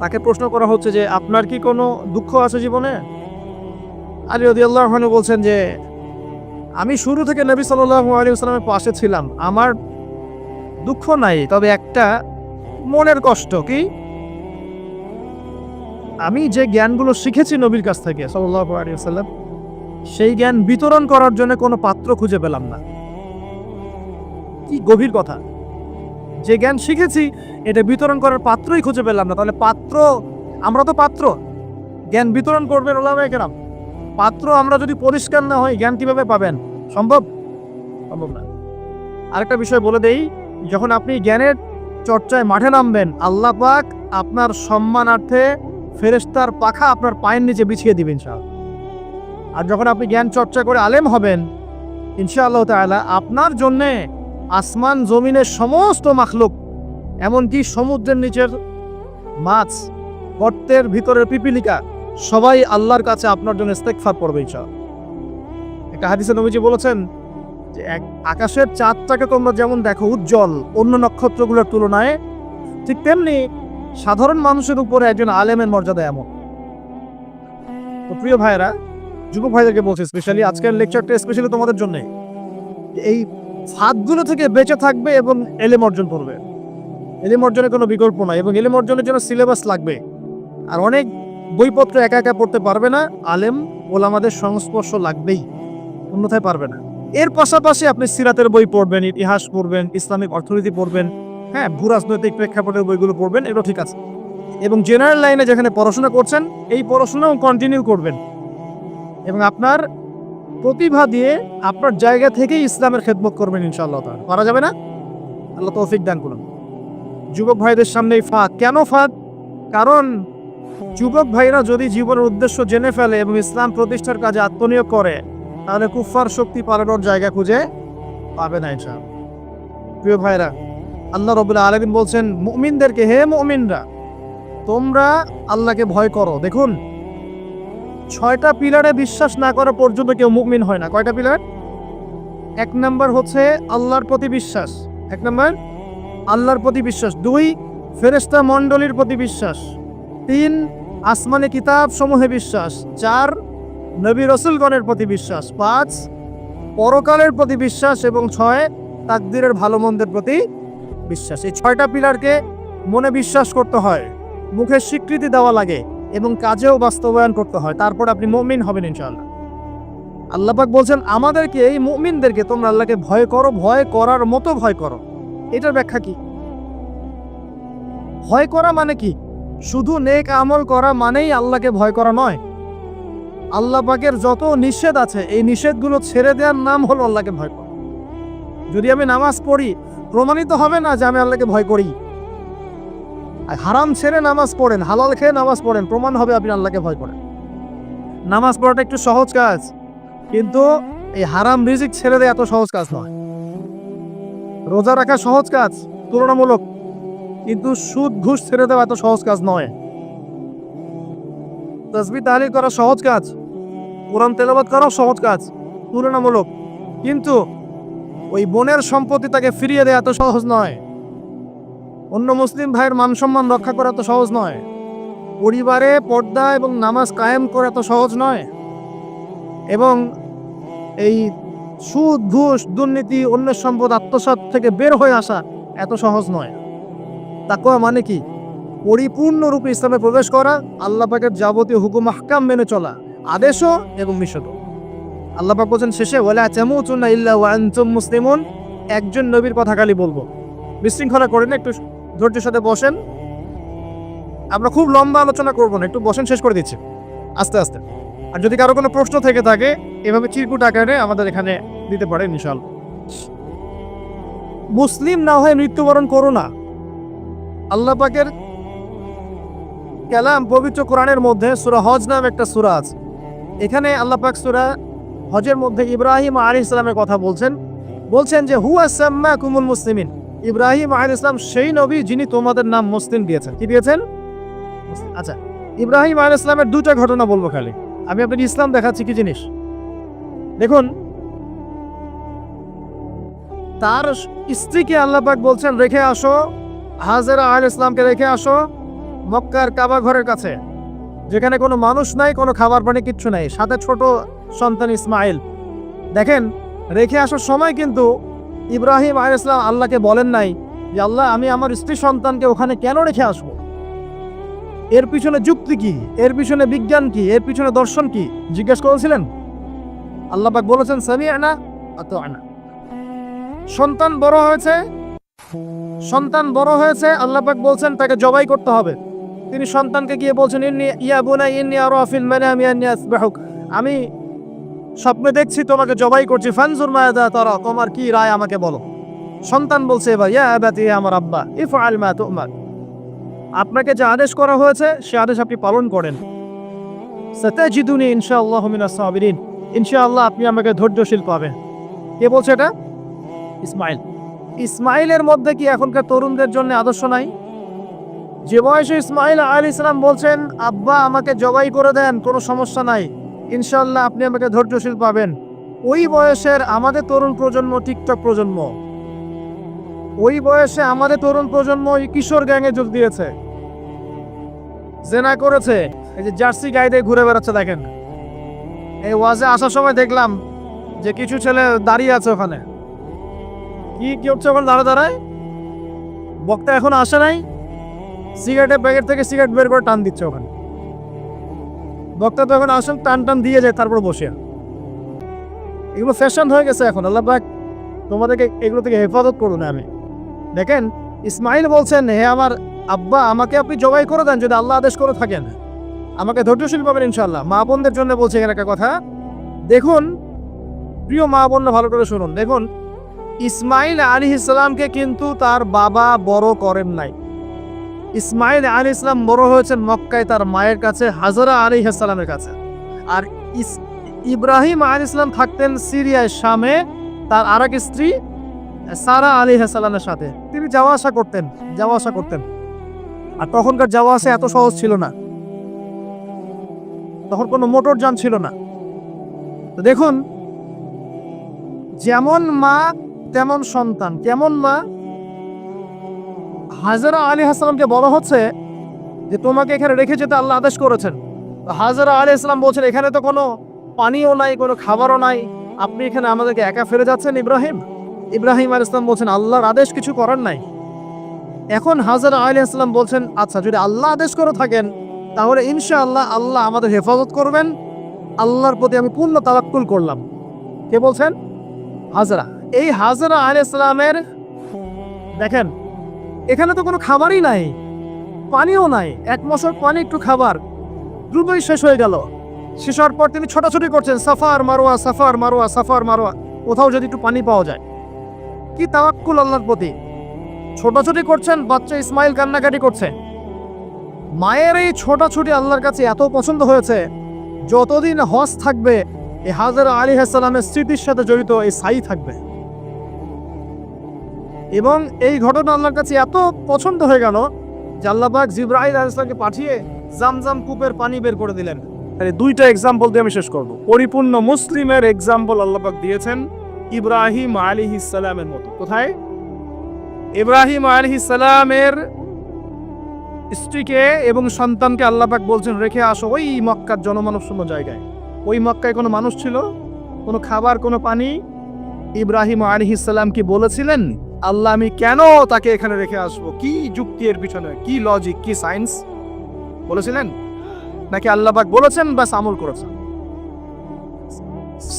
Speaker 1: তাকে প্রশ্ন করা হচ্ছে যে আপনার কি কোনো দুঃখ আছে জীবনে? আলী রাদিয়াল্লাহু আনহু বলছেন যে আমি শুরু থেকে নবী সাল্লাল্লাহু আলাইহি ওয়াসাল্লামের পাশে ছিলাম, আমার দুঃখ নাই, তবে একটা মনের কষ্ট। কি? আমি যে জ্ঞানগুলো শিখেছি নবীর কাছ থেকে সাল্লাল্লাহু আলাইহি ওয়াসাল্লাম, সেই জ্ঞান বিতরণ করার জন্য কোনো পাত্র খুঁজে পেলাম না। কি গভীর কথা! যে জ্ঞান শিখেছি এটা বিতরণ করার পাত্রই খুঁজে পেলাম না। তাহলে পাত্র, আমরা তো পাত্র, জ্ঞান বিতরণ করবেন ওলামায়ে কেরাম। পাত্র আমরা যদি পরিষ্কার না হই, জ্ঞান কিভাবে পাবেন? সম্ভব? সম্ভব না। আরেকটা বিষয় বলে দেই, যখন আপনি জ্ঞানের চর্চায় মাঠে নামবেন, আল্লাহ পাক আপনার সম্মানার্থে ফেরেশতার পাখা আপনার পায়ের নিচে বিছিয়ে দিবেন ইনশাআল্লাহ। আর যখন আপনি জ্ঞান চর্চা করে আলেম হবেন, ইনশাআল্লাহ তাআলা আপনার জন্যে আসমান জমিনের সমস্ত মাখলুক, এমনকি সমুদ্রের নিচের মাছ, গর্তের ভিতরের পিপিলিকা, সবাই আল্লাহর কাছে আপনার জন্য ইস্তেগফার করবে ইনশাআল্লাহ। একটা হাদিসে নবীজি বলেছেন যে আকাশের চাঁদটাকে তোমরা যেমন দেখো উজ্জ্বল অন্য নক্ষত্রগুলোর তুলনায়, ঠিক তেমনি সাধারণ মানুষের উপরে একজন আলেমের মর্যাদা এমন। তো প্রিয় ভাইরা, যুবক ভাইদেরকে বলছি, স্পেশালি আজকের লেকচারটা স্পেশালি তোমাদের জন্য, এই ফাঁদগুলো থেকে বেঁচে থাকবে এবং এলেম অর্জন করবে। এলেম অর্জনের কোনো বিকল্প নাই, এবং এলেম অর্জনের জন্য সিলেবাস লাগবে। আর অনেক বইপত্র একা একা পড়তে পারবে না, আলেম ওলামাদের সংস্পর্শ লাগবেই, অন্যথায় পারবে না। এর পাশাপাশি আপনি সিরাতের বই পড়বেন, ইতিহাস পড়বেন, ইসলামিক অর্থনীতি পড়বেন, হ্যাঁ, ভূরাজনৈতিক প্রেক্ষাপটের বইগুলো পড়বেন, এগুলো ঠিক আছে। এবং জেনারেল লাইনে যেখানে পড়াশোনা করছেন, এই পড়াশোনাও কন্টিনিউ করবেন, এবং আপনার প্রতিভা দিয়ে আপনার জায়গা থেকেই ইসলামের খেদমত করবেন ইনশাআল্লাহ। পারা যাবে না? আল্লাহ তৌফিক দান করুন। যুবক ভাইদের সামনে এই ফাঁদ। কেন ফাঁদ? কারণ যুবক ভাইরা যদি জীবনের উদ্দেশ্য জেনে ফেলে এবং ইসলাম প্রতিষ্ঠার কাজে আত্মনিয়োগ করে, তাহলে কুফফার শক্তি পালানোর জায়গা খুঁজে পাবে না ইনশাআল্লাহ। প্রিয় ভাইরা, আল্লাহ রাব্বুল আলামিন বলছেন মুমিনদেরকে, হে মুমিনরা, তোমরা আল্লাহকে ভয় করো। দেখুন, 6টা পিলারে বিশ্বাস না করা পর্যন্ত কেউ মুমিন হয় না। কয়টা পিলার? 1 নাম্বার হচ্ছে আল্লাহর প্রতি বিশ্বাস। 1 নাম্বার আল্লাহর প্রতি বিশ্বাস। 2 ফেরেশতা মণ্ডলীর প্রতি বিশ্বাস। 3 আসমানি কিতাব সমূহে বিশ্বাস। 4 নবী রাসূলগণের প্রতি বিশ্বাস। 5 পরকালের প্রতি বিশ্বাস। এবং 6 তাকদীরের ভালো মন্দের প্রতি বিশ্বাস। এই 6টা পিলারকে মনে বিশ্বাস করতে হয়, মুখে স্বীকৃতি দেওয়া লাগে, এবং কাজেও বাস্তবায়ন করতে হয়। তারপর আপনি মুমিন হবেন ইনশাআল্লাহ। আল্লাহ পাক বলছেন আমাদেরকে, এই মুমিনদেরকে, তোমরা আল্লাহকে ভয় করো, ভয় করার মতো ভয় করো। এটার ব্যাখ্যা কি? ভয় করা মানে কি? শুধু নেক আমল করা মানেই আল্লাহকে ভয় করা নয়। আল্লাহ পাকের যত নিষেধ আছে, এই নিষেধগুলো ছেড়ে দেওয়ার নাম হলো আল্লাহকে ভয় করা। যদি আমি নামাজ পড়ি, প্রমাণিত হবে না যে আমি আল্লাহকে ভয় করি। আর হারাম ছেড়ে নামাজ পড়েন, হালাল খেয়ে নামাজ পড়েন, প্রমাণ হবে আপনি আল্লাহকে ভয় করেন। নামাজ পড়াটা একটু সহজ কাজ, কিন্তু এই হারাম রিজিক ছেড়ে দেওয়া এত সহজ কাজ নয়। রোজা রাখা সহজ কাজ তুলনামূলক, কিন্তু সুদ ঘুষ ছেড়ে দেওয়া এত সহজ কাজ নয়। তাসবিহ তাহলিল করা সহজ কাজ, কোরআন তেলাওয়াত করাও সহজ কাজ তুলনামূলক, কিন্তু ওই বোনের সম্পত্তি তাকে ফিরিয়ে দেওয়া এত সহজ নয়। অন্য মুসলিম ভাইয়ের মান সম্মান রক্ষা করা এত সহজ নয়। পরিবারে পর্দা এবং নামাজ কায়েম করা এত সহজ নয়। এবং এই সুদ ঘুষ দুর্নীতি অন্যের সম্পদ আত্মসাৎ থেকে বের হয়ে আসা এত সহজ নয়। তাকওয়া মানে কি? পরিপূর্ণরূপে ইসলামে প্রবেশ করা, আল্লাহ পাকের যাবতীয় হুকুম আহকাম মেনে চলা, আদেশও এবং নিষেধও। আল্লাহ পাক বলেন শেষে, ওয়ালা তামুতুন্না ইল্লা ওয়া আনতুম মুসলিমুন। একজন নবীর কথা খালি বলবো, বিশৃঙ্খলা করেন না, একটু ধৈর্যের সাথে বসেন। আমরা খুব লম্বা আলোচনা করবো না, একটু বসেন, শেষ করে দিচ্ছি আস্তে আস্তে। আর যদি কারো কোনো প্রশ্ন থেকে থাকে এভাবে চিরকুট আকারে আমাদের এখানে দিতে পারেন ইনশাআল্লাহ। মুসলিম না হয়ে মৃত্যুবরণ করো না। আল্লাহ পাকের কালাম পবিত্র কোরআনের মধ্যে সূরা হজ নামে একটা সূরা আছে। এখানে আল্লাহ পাক সূরা হজের মধ্যে ইব্রাহিম আলাইহিস সালামের কথা বলছেন যে হুয়া সাম্মাকুমুল মুসলিমিন। ইব্রাহিম আলাইহিস সালাম সেই নবী যিনি তোমাদের নাম মুসলিম দিয়েছেন। কি দিয়েছেন? আচ্ছা, ইব্রাহিম আলাইহিস সালামের দুটো ঘটনা বলবো খালি। আমি আপনাকে ইসলাম দেখাচ্ছি কি জিনিস। দেখুন, তার স্ত্রীকে আল্লাহ পাক বলছেন রেখে আসো, হাজেরা আলাইহিস সালামকে রেখে আসো মক্কার কাবা ঘরের কাছে, যেখানে কোনো মানুষ নাই, কোনো খাবার পানি কিচ্ছু নাই, সাথে ছোট সন্তান ইসমাইল। দেখেন, রেখে আসার সময় কিন্তু ইব্রাহিম আলাইহিস সালাম আল্লাহকে বলেন নাই যে আল্লাহ আমি আমার স্ত্রী সন্তানকে ওখানে কেন রেখে আসবো, এর পিছনে যুক্তি কি, এর পিছনে বিজ্ঞান কি, এর পিছনে দর্শন কি জিজ্ঞেস করেছিলেন? আল্লাহ পাক বলেছেন সামি'না আতা'না। সন্তান বড় হয়েছে, আল্লাহ পাক বলছেন তাকে জবাই করতে হবে। তিনি সন্তানকে গিয়ে বলছেন ইয়া বুনাইয়া ইন্নী আরা ফিল মানামি আন্নী আসবাহুক, আমি স্বপ্নে দেখছি তোমাকে জবাই করছি, ফানজুর মাযা তারা, তোমার কি রায় আমাকে বলো। সন্তান বলছে এবার ইয়া আবাতি, আমার আব্বা, ইফআল মা তু'মার, আপনাকে যে আদেশ করা হয়েছে সে আদেশ আপনি পালন করেন। সাতাজিদুনি ইনশাআল্লাহু মিনাস সাবিরিন, ইনশাআল্লাহ আপনি আমাকে ধৈর্যশীল পাবেন। কে বলছে এটা? ইসমাইল। ইসমাইলের মধ্যে কি এখনকার তরুণদের জন্য আদর্শ নাই? যে বয়সে ইসমাইল আলাইহিস সালাম বলছেন আব্বা আমাকে জবাই করে দেন, কোনো সমস্যা নাই, ইনশাআল্লাহ আপনি আমাকে ধৈর্যশীল পাবেন, ওই বয়সের আমাদের তরুণ প্রজন্ম টিকটক প্রজন্ম, ওই বয়সে আমাদের তরুণ প্রজন্ম কিশোর গ্যাংয়ে যোগ দিয়েছে, জেনা করেছে, এই যে জার্সি গায়ে দিয়ে ঘুরে বেড়াচ্ছে। দেখেন, এই ওয়াজে আসার সময় দেখলাম যে কিছু ছেলে দাঁড়িয়ে আছে ওখানে, কি হচ্ছে ওখানে দাঁড়ায়, বক্তা এখন আসে নাই, সিগারেটের প্যাকেট থেকে সিগারেট বের করে টান দিচ্ছে ওখানে। বক্তা তো এখন আসেন, টান দিয়ে যায়, তারপর বসে। এগুলো ফ্যাশন হয়ে গেছে এখন। আল্লাহ পাক তোমাদেরকে এগুলো থেকে হেফাজত করুন। আমি দেখেন, ইসমাইল বলছেন হে আমার আব্বা আমাকে আপনি জবাই করে দেন, যদি আল্লাহ আদেশ করে থাকেন, আমাকে ধৈর্যশীল পাবেন ইনশাআল্লাহ। মা বোনদের জন্য বলছে এখানে একটা কথা, দেখুন প্রিয় মা বোনরা ভালো করে শুনুন। দেখুন, ইসমাইল আলাইহিস সালামকে কিন্তু তার বাবা বড় করেন নাই। ইসমাইল আলাইহিস সালাম বড় হয়েছেন মক্কায় তার মায়ের কাছে, হাজরা আলাইহিস সালামের কাছে। আর ইব্রাহিম আলাইহিস সালাম থাকতেন সিরিয়ায়, শামে, তার আরেক স্ত্রী সারা আলাইহিস সালামের সাথে তিনি যাওয়া আসা করতেন। আর তখনকার যাওয়া আসা এত সহজ ছিল না, তখন কোনো মোটর যান ছিল না। তো দেখুন, যেমন মা তেমন সন্তান। কেমন মা? হাজরা আলাইহিস সালামকে বলা হচ্ছে যে তোমাকে এখানে রেখে যেতে আল্লাহ আদেশ করেছেন। হাজরা আলাইহিস সালাম বলছেন এখানে তো কোনো পানিও নাই, কোনো খাবারও নাই, আপনি এখানে আমাদেরকে একা ফেলে যাচ্ছেন। ইব্রাহিম আলাইহিস সালাম বলছেন আল্লাহর আদেশ, কিছু করার নাই। এখন হাজরা আলাইহিস সালাম বলছেন আচ্ছা যদি আল্লাহ আদেশ করে থাকেন তাহলে ইনশাআল্লাহ আল্লাহ আমাদের হেফাজত করবেন, আল্লাহর প্রতি আমি পূর্ণ তাওয়াক্কুল করলাম। কে বলছেন? হাজরা। এই হাজরা আলাইহিস সালামের দেখেন এখানে তো কোনো খাবারই নাই, পানিও নাই, এক মশার পানি একটু খাবার দ্রুতই শেষ হয়ে গেল। শেষ হওয়ার পর তিনি ছোটাছুটি করছেন, সাফার মারোয়া, কোথাও যদি একটু পানি পাওয়া যায়। কি তাওয়াক্কুল আল্লাহর প্রতি, ছোটাছুটি করছেন। বাচ্চা ইসমাইল কান্নাকাটি করছে। মায়ের এই ছোটাছুটি আল্লাহর কাছে এত পছন্দ হয়েছে, যতদিন হজ থাকবে এই হাজরা আলাইহিস সালামের স্মৃতির সাথে জড়িত এই ছাই থাকবে। এবং এই ঘটনা আল্লাহর কাছে এত পছন্দ হয়ে গেল যে আল্লাহ পাক জিবরাইল আলাইহিস সালামকে পাঠিয়ে জামজাম কূপের পানি বের করে দিলেন। দুইটা এক্সাম্পল দিয়ে আমি শেষ করব। পরিপূর্ণ মুসলিমের এক্সাম্পল আল্লাহ পাক দিয়েছেন ইব্রাহিম আলাইহিস সালামের মতো। কোথায়? ইব্রাহিম আলাইহিস সালামের স্ত্রীকে এবং সন্তানকে আল্লাহ পাক বলছেন রেখে আসো ওই মক্কার জনমানবশূন্য জায়গায়। ওই মক্কায় কোনো মানুষ ছিল, কোনো খাবার, কোনো পানি। ইব্রাহিম আলাইহিস সালাম কি বলেছিলেন আল্লাহ আমি কেন তাকে এখানে রেখে আসবো, কি যুক্তি এর পিছনে, কি লজিক, কি সায়েন্স বলেছিলেন? নাকি আল্লাহ পাক বলেছেন বাস আমল করেছেন?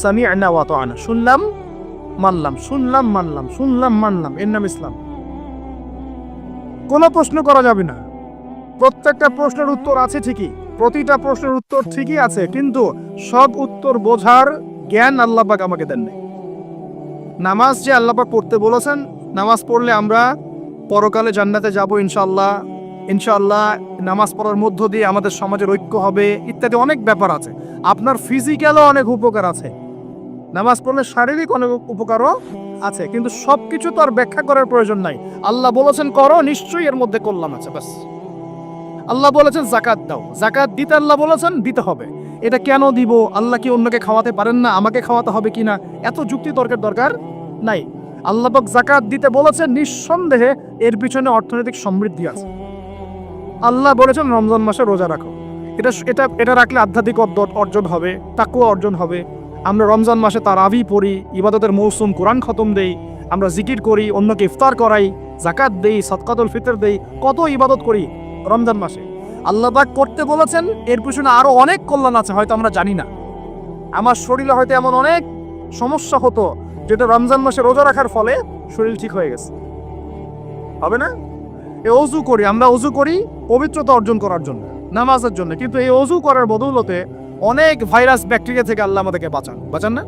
Speaker 1: সামি'না ওয়া আতা'না, শুনলাম মানলাম, এর নাম ইসলাম। কোনো প্রশ্ন করা যাবে না। প্রত্যেকটা প্রশ্নের উত্তর আছে ঠিকই, প্রতিটা প্রশ্নের উত্তর ঠিকই আছে, কিন্তু সব উত্তর বোঝার জ্ঞান আল্লাহ পাক আমাকে দেননি। নামাজ যে আল্লাহ পাক পড়তে বলেছেন, নামাজ পড়লে আমরা পরকালে জান্নাতে যাব ইনশাআল্লাহ, ইনশাআল্লাহ নামাজ পড়ার মধ্য দিয়ে আমাদের সমাজের ঐক্য হবে, ইত্যাদি অনেক ব্যাপার আছে। আপনার ফিজিক্যালও অনেক উপকার আছে, নামাজ পড়লে শারীরিক অনেক উপকারও আছে, কিন্তু সব কিছু তো আর ব্যাখ্যা করার প্রয়োজন নাই। আল্লাহ বলেছেন করো, নিশ্চয়ই এর মধ্যে কল্যাণ আছে, ব্যাস। আল্লাহ বলেছেন জাকাত দাও, জাকাত দিতে আল্লাহ বলেছেন দিতে হবে। এটা কেন দিব? আল্লাহ কি অন্যকে খাওয়াতে পারেন না? আমাকে খাওয়াতে হবে কিনা, এত যুক্তি তর্কের দরকার নাই। আল্লাহ পাক জাকাত দিতে বলেছেন, নিঃসন্দেহে এর পিছনে অর্থনৈতিক সমৃদ্ধি আছে। আল্লাহ বলেছেন রমজান মাসে রোজা রাখো, এটা এটা এটা রাখলে আধ্যাত্মিক অর্জন হবে, তাকওয়া অর্জন হবে। আমরা রমজান মাসে তারাবি পড়ি, ইবাদতের মৌসুম, কোরআন খতম দেই, আমরা জিকির করি, অন্যকে ইফতার করাই, জাকাত দেই, সাদকাতুল ফিতর দেই, কত ইবাদত করি রমজান মাসে। আল্লাহ পাক করতে বলেছেন, এর পিছনে আরো অনেক কল্যাণ আছে, হয়তো আমরা জানি না। আমার শরীরে হয়তো এমন অনেক সমস্যা হতো যেটা রমজান মাসে রোজা রাখার ফলে শরীর ঠিক হয়ে গেছে, হবে না? এই অজু করি, আমরা অজু করি পবিত্রতা অর্জন করার জন্য, নামাজের জন্য, কিন্তু এই অজু করার বদৌলতে অনেক ভাইরাস ব্যাকটেরিয়া থেকে আল্লাহ আমাদেরকে বাঁচান না?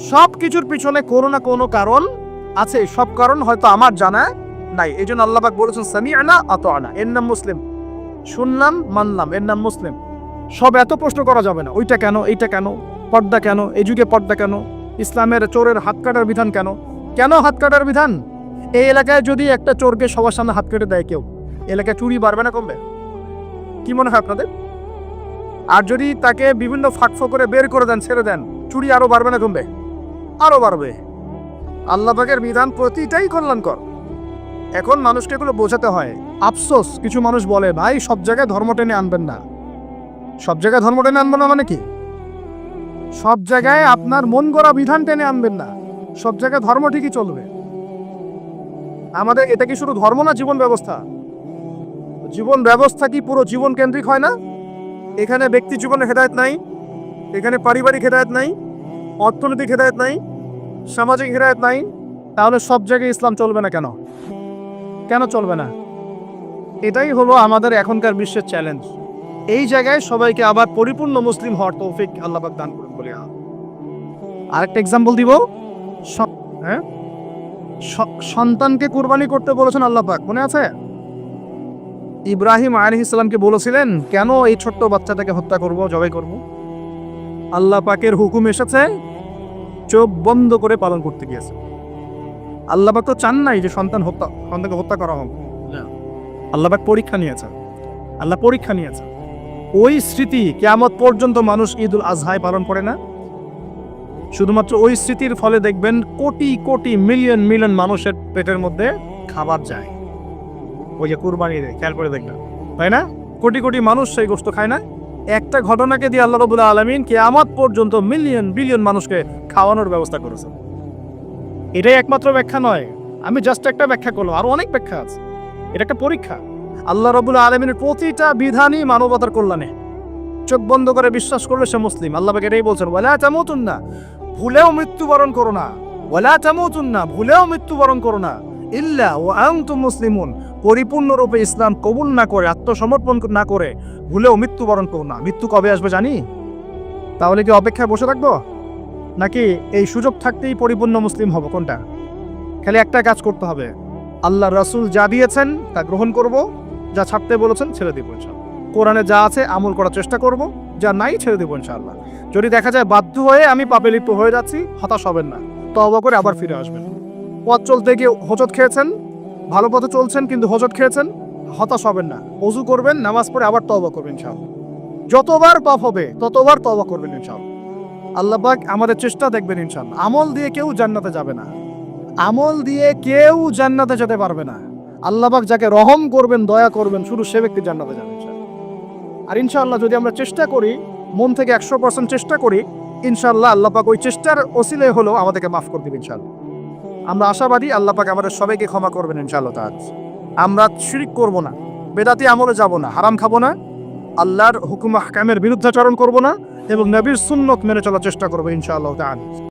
Speaker 1: সব কিছুর পিছনে কোনো না কোনো কারণ আছে, সব কারণ হয়তো আমার জানা নাই। এই জন্য আল্লাহ পাক বলেছেন সামিআনা আতাআনা, এর নাম মুসলিম, শুনলাম মানলাম, এর নাম মুসলিম। সব এত প্রশ্ন করা যাবে না, ওইটা কেন, এইটা কেন, পর্দা কেন, এই যুগে পর্দা কেন, ইসলামের চোরের হাত কাটার বিধান কেন, কেন হাত কাটার বিধান? এই এলাকায় যদি একটা চোরকে সবার সামনে হাত কেটে দেয় কেউ, এলাকায় চুরি বাড়বে না কমবে? কি মনে হয় আপনাদের? আর যদি তাকে বিভিন্ন ফাঁকফো করে বের করে দেন, ছেড়ে দেন, চুরি আরো বাড়বে না কমবে? আরো বাড়বে। আল্লাহ পাকের বিধান প্রতিটাই কল্যাণকর। এখন মানুষকে এগুলো বোঝাতে হয়। আফসোস, কিছু মানুষ বলে ভাই সব জায়গায় ধর্ম টেনে আনবেন না। সব জায়গায় ধর্ম টেনে আনবেন না মানে কি? সব জায়গায় আপনার মন গড়া বিধান টেনে আনবেন না, সব জায়গায় ধর্ম ঠিকই চলবে। আমাদের এটা কি শুধু ধর্ম না, জীবন ব্যবস্থা? জীবন ব্যবস্থা কি পুরো জীবন কেন্দ্রিক হয় না? এখানে ব্যক্তি জীবনে হেদায়েত নাই, এখানে পারিবারিক হেদায়েত নাই, অর্থনৈতিক হেদায়েত নাই, সামাজিক হেদায়েত নাই, তাহলে সব জায়গায় ইসলাম চলবে না কেন? কেন চলবে না? এটাই হলো আমাদের এখনকার বিশ্বের চ্যালেঞ্জ। এই জায়গায় সবাইকে আবার পরিপূর্ণ মুসলিম হওয়ার তৌফিক আল্লাহ পাক দান করুন বলে। আরেকটা এক্সাম্পল দিব। হ্যাঁ, সন্তানকে কুরবানি করতে বলেছেন আল্লাহ পাক, মনে আছে? ইব্রাহিম আলাইহিস সালামকে বলেছিলেন কেন এই ছোট্ট বাচ্চাটাকে হত্যা করব, জবাই করব? আল্লাহ পাকের হুকুম এসেছে, চোখ বন্ধ করে পালন করতে গিয়েছে। আল্লাহ পাক তো চান নাই যে সন্তানকে হত্যা করা হোক। আল্লাহ পাক পরীক্ষা নিয়েছে, আল্লাহ পরীক্ষা নিয়েছে। ওই স্মৃতি কিয়ামত পর্যন্ত মানুষ ঈদুল আজহায় পালন করে না। শুধুমাত্র ওই স্মৃতির ফলে দেখবেন কোটি কোটি মিলিয়ন মিলিয়ন মানুষের পেটের মধ্যে খাবার যায়। ওই যে কুরবানি দেয়, খেয়াল করে দেখবেন, তাই না? কোটি কোটি মানুষ সেই গোশত খায় না। একটা ঘটনাকে দিয়ে আল্লাহ রাব্বুল আলামিন কিয়ামত পর্যন্ত মিলিয়ন বিলিয়ন মানুষকে খাওয়ানোর ব্যবস্থা করেছেন। এটাই একমাত্র ব্যাখ্যা নয়, আমি জাস্ট একটা ব্যাখ্যা করলাম, আরো অনেক ব্যাখ্যা আছে। এটা একটা পরীক্ষা। আল্লাহ রাব্বুল আলামিনের প্রতিটা বিধানই মানবতার কল্যাণে। চোখ বন্ধ করে বিশ্বাস করলে সে মুসলিম। আল্লাহ পাক এটাই বলছেন, ওয়ালা তামুতুন্না, ভুলেও মৃত্যুবরণ করো না, ওয়ালা তামুতুন্না, ভুলেও মৃত্যুবরণ করো না, ইল্লা ওয়া আনতুম মুসলিমুন, পরিপূর্ণরূপে ইসলাম কবুল না করে, আত্মসমর্পণ না করে ভুলেও মৃত্যুবরণ করো না। মৃত্যু কবে আসবে জানি? তাহলে কি অপেক্ষায় বসে থাকবো, নাকি এই সুযোগ থাকতেই পরিপূর্ণ মুসলিম হব? কোনটা? খালি একটা কাজ করতে হবে, আল্লাহ রাসূল যা দিয়েছেন তা গ্রহণ করব, যা ছাড়তে বলেছেন ছেড়ে দিব ইনশাআল্লাহ। কোরআনে যা আছে আমল করার চেষ্টা করব, যা নাই ছেড়ে দেবো ইনশাআল্লাহ। যদি দেখা যায় বাধ্য হয়ে আমি পাপে লিপ্ত হয়ে যাচ্ছি, হতাশ হবেন না, তওবা করে আবার ফিরে আসবেন। পথ চলতে গিয়ে হোঁচট খেয়েছেন, ভালো পথে চলছেন কিন্তু হোঁচট খেয়েছেন, হতাশ হবেন না, ওযু করবেন, নামাজ পড়ে আবার তওবা করবেন ইনশাআল্লাহ। যতবার পাপ হবে ততবার তওবা করবেন ইনশাআল্লাহ। আল্লাহ পাক আমাদের চেষ্টা দেখবেন ইনশাআল্লাহ। আমল দিয়ে কেউ জান্নাতে যাবে না, আমল দিয়ে কেউ জান্নাতে যেতে পারবে না। আল্লাহ পাক যাকে রহম করবেন, দয়া করবেন, শুধু সে ব্যক্তি জান্নাতে যাবে ইনশাআল্লাহ। আর ইনশাআল্লাহ যদি আমরা চেষ্টা করি, মন থেকে 100% চেষ্টা করি, ইনশাআল্লাহ আল্লাহ পাক ওই চেষ্টার ওসিলে হলেও আমাদেরকে মাফ করে দিবেন ইনশাআল্লাহ। আমরা আশাবাদী আল্লাহ পাক আমাদের সবাইকে ক্ষমা করবেন ইনশাআল্লাহ তাআলা। আমরা শিরক করব না, বেদাতি আমলে যাব না, হারাম খাবো না, আল্লাহর হুকুম আহকামের বিরুদ্ধাচরণ করব না, এবং নবীর সুন্নত মেনে চলার চেষ্টা করবো ইনশাআল্লাহ তাআলা।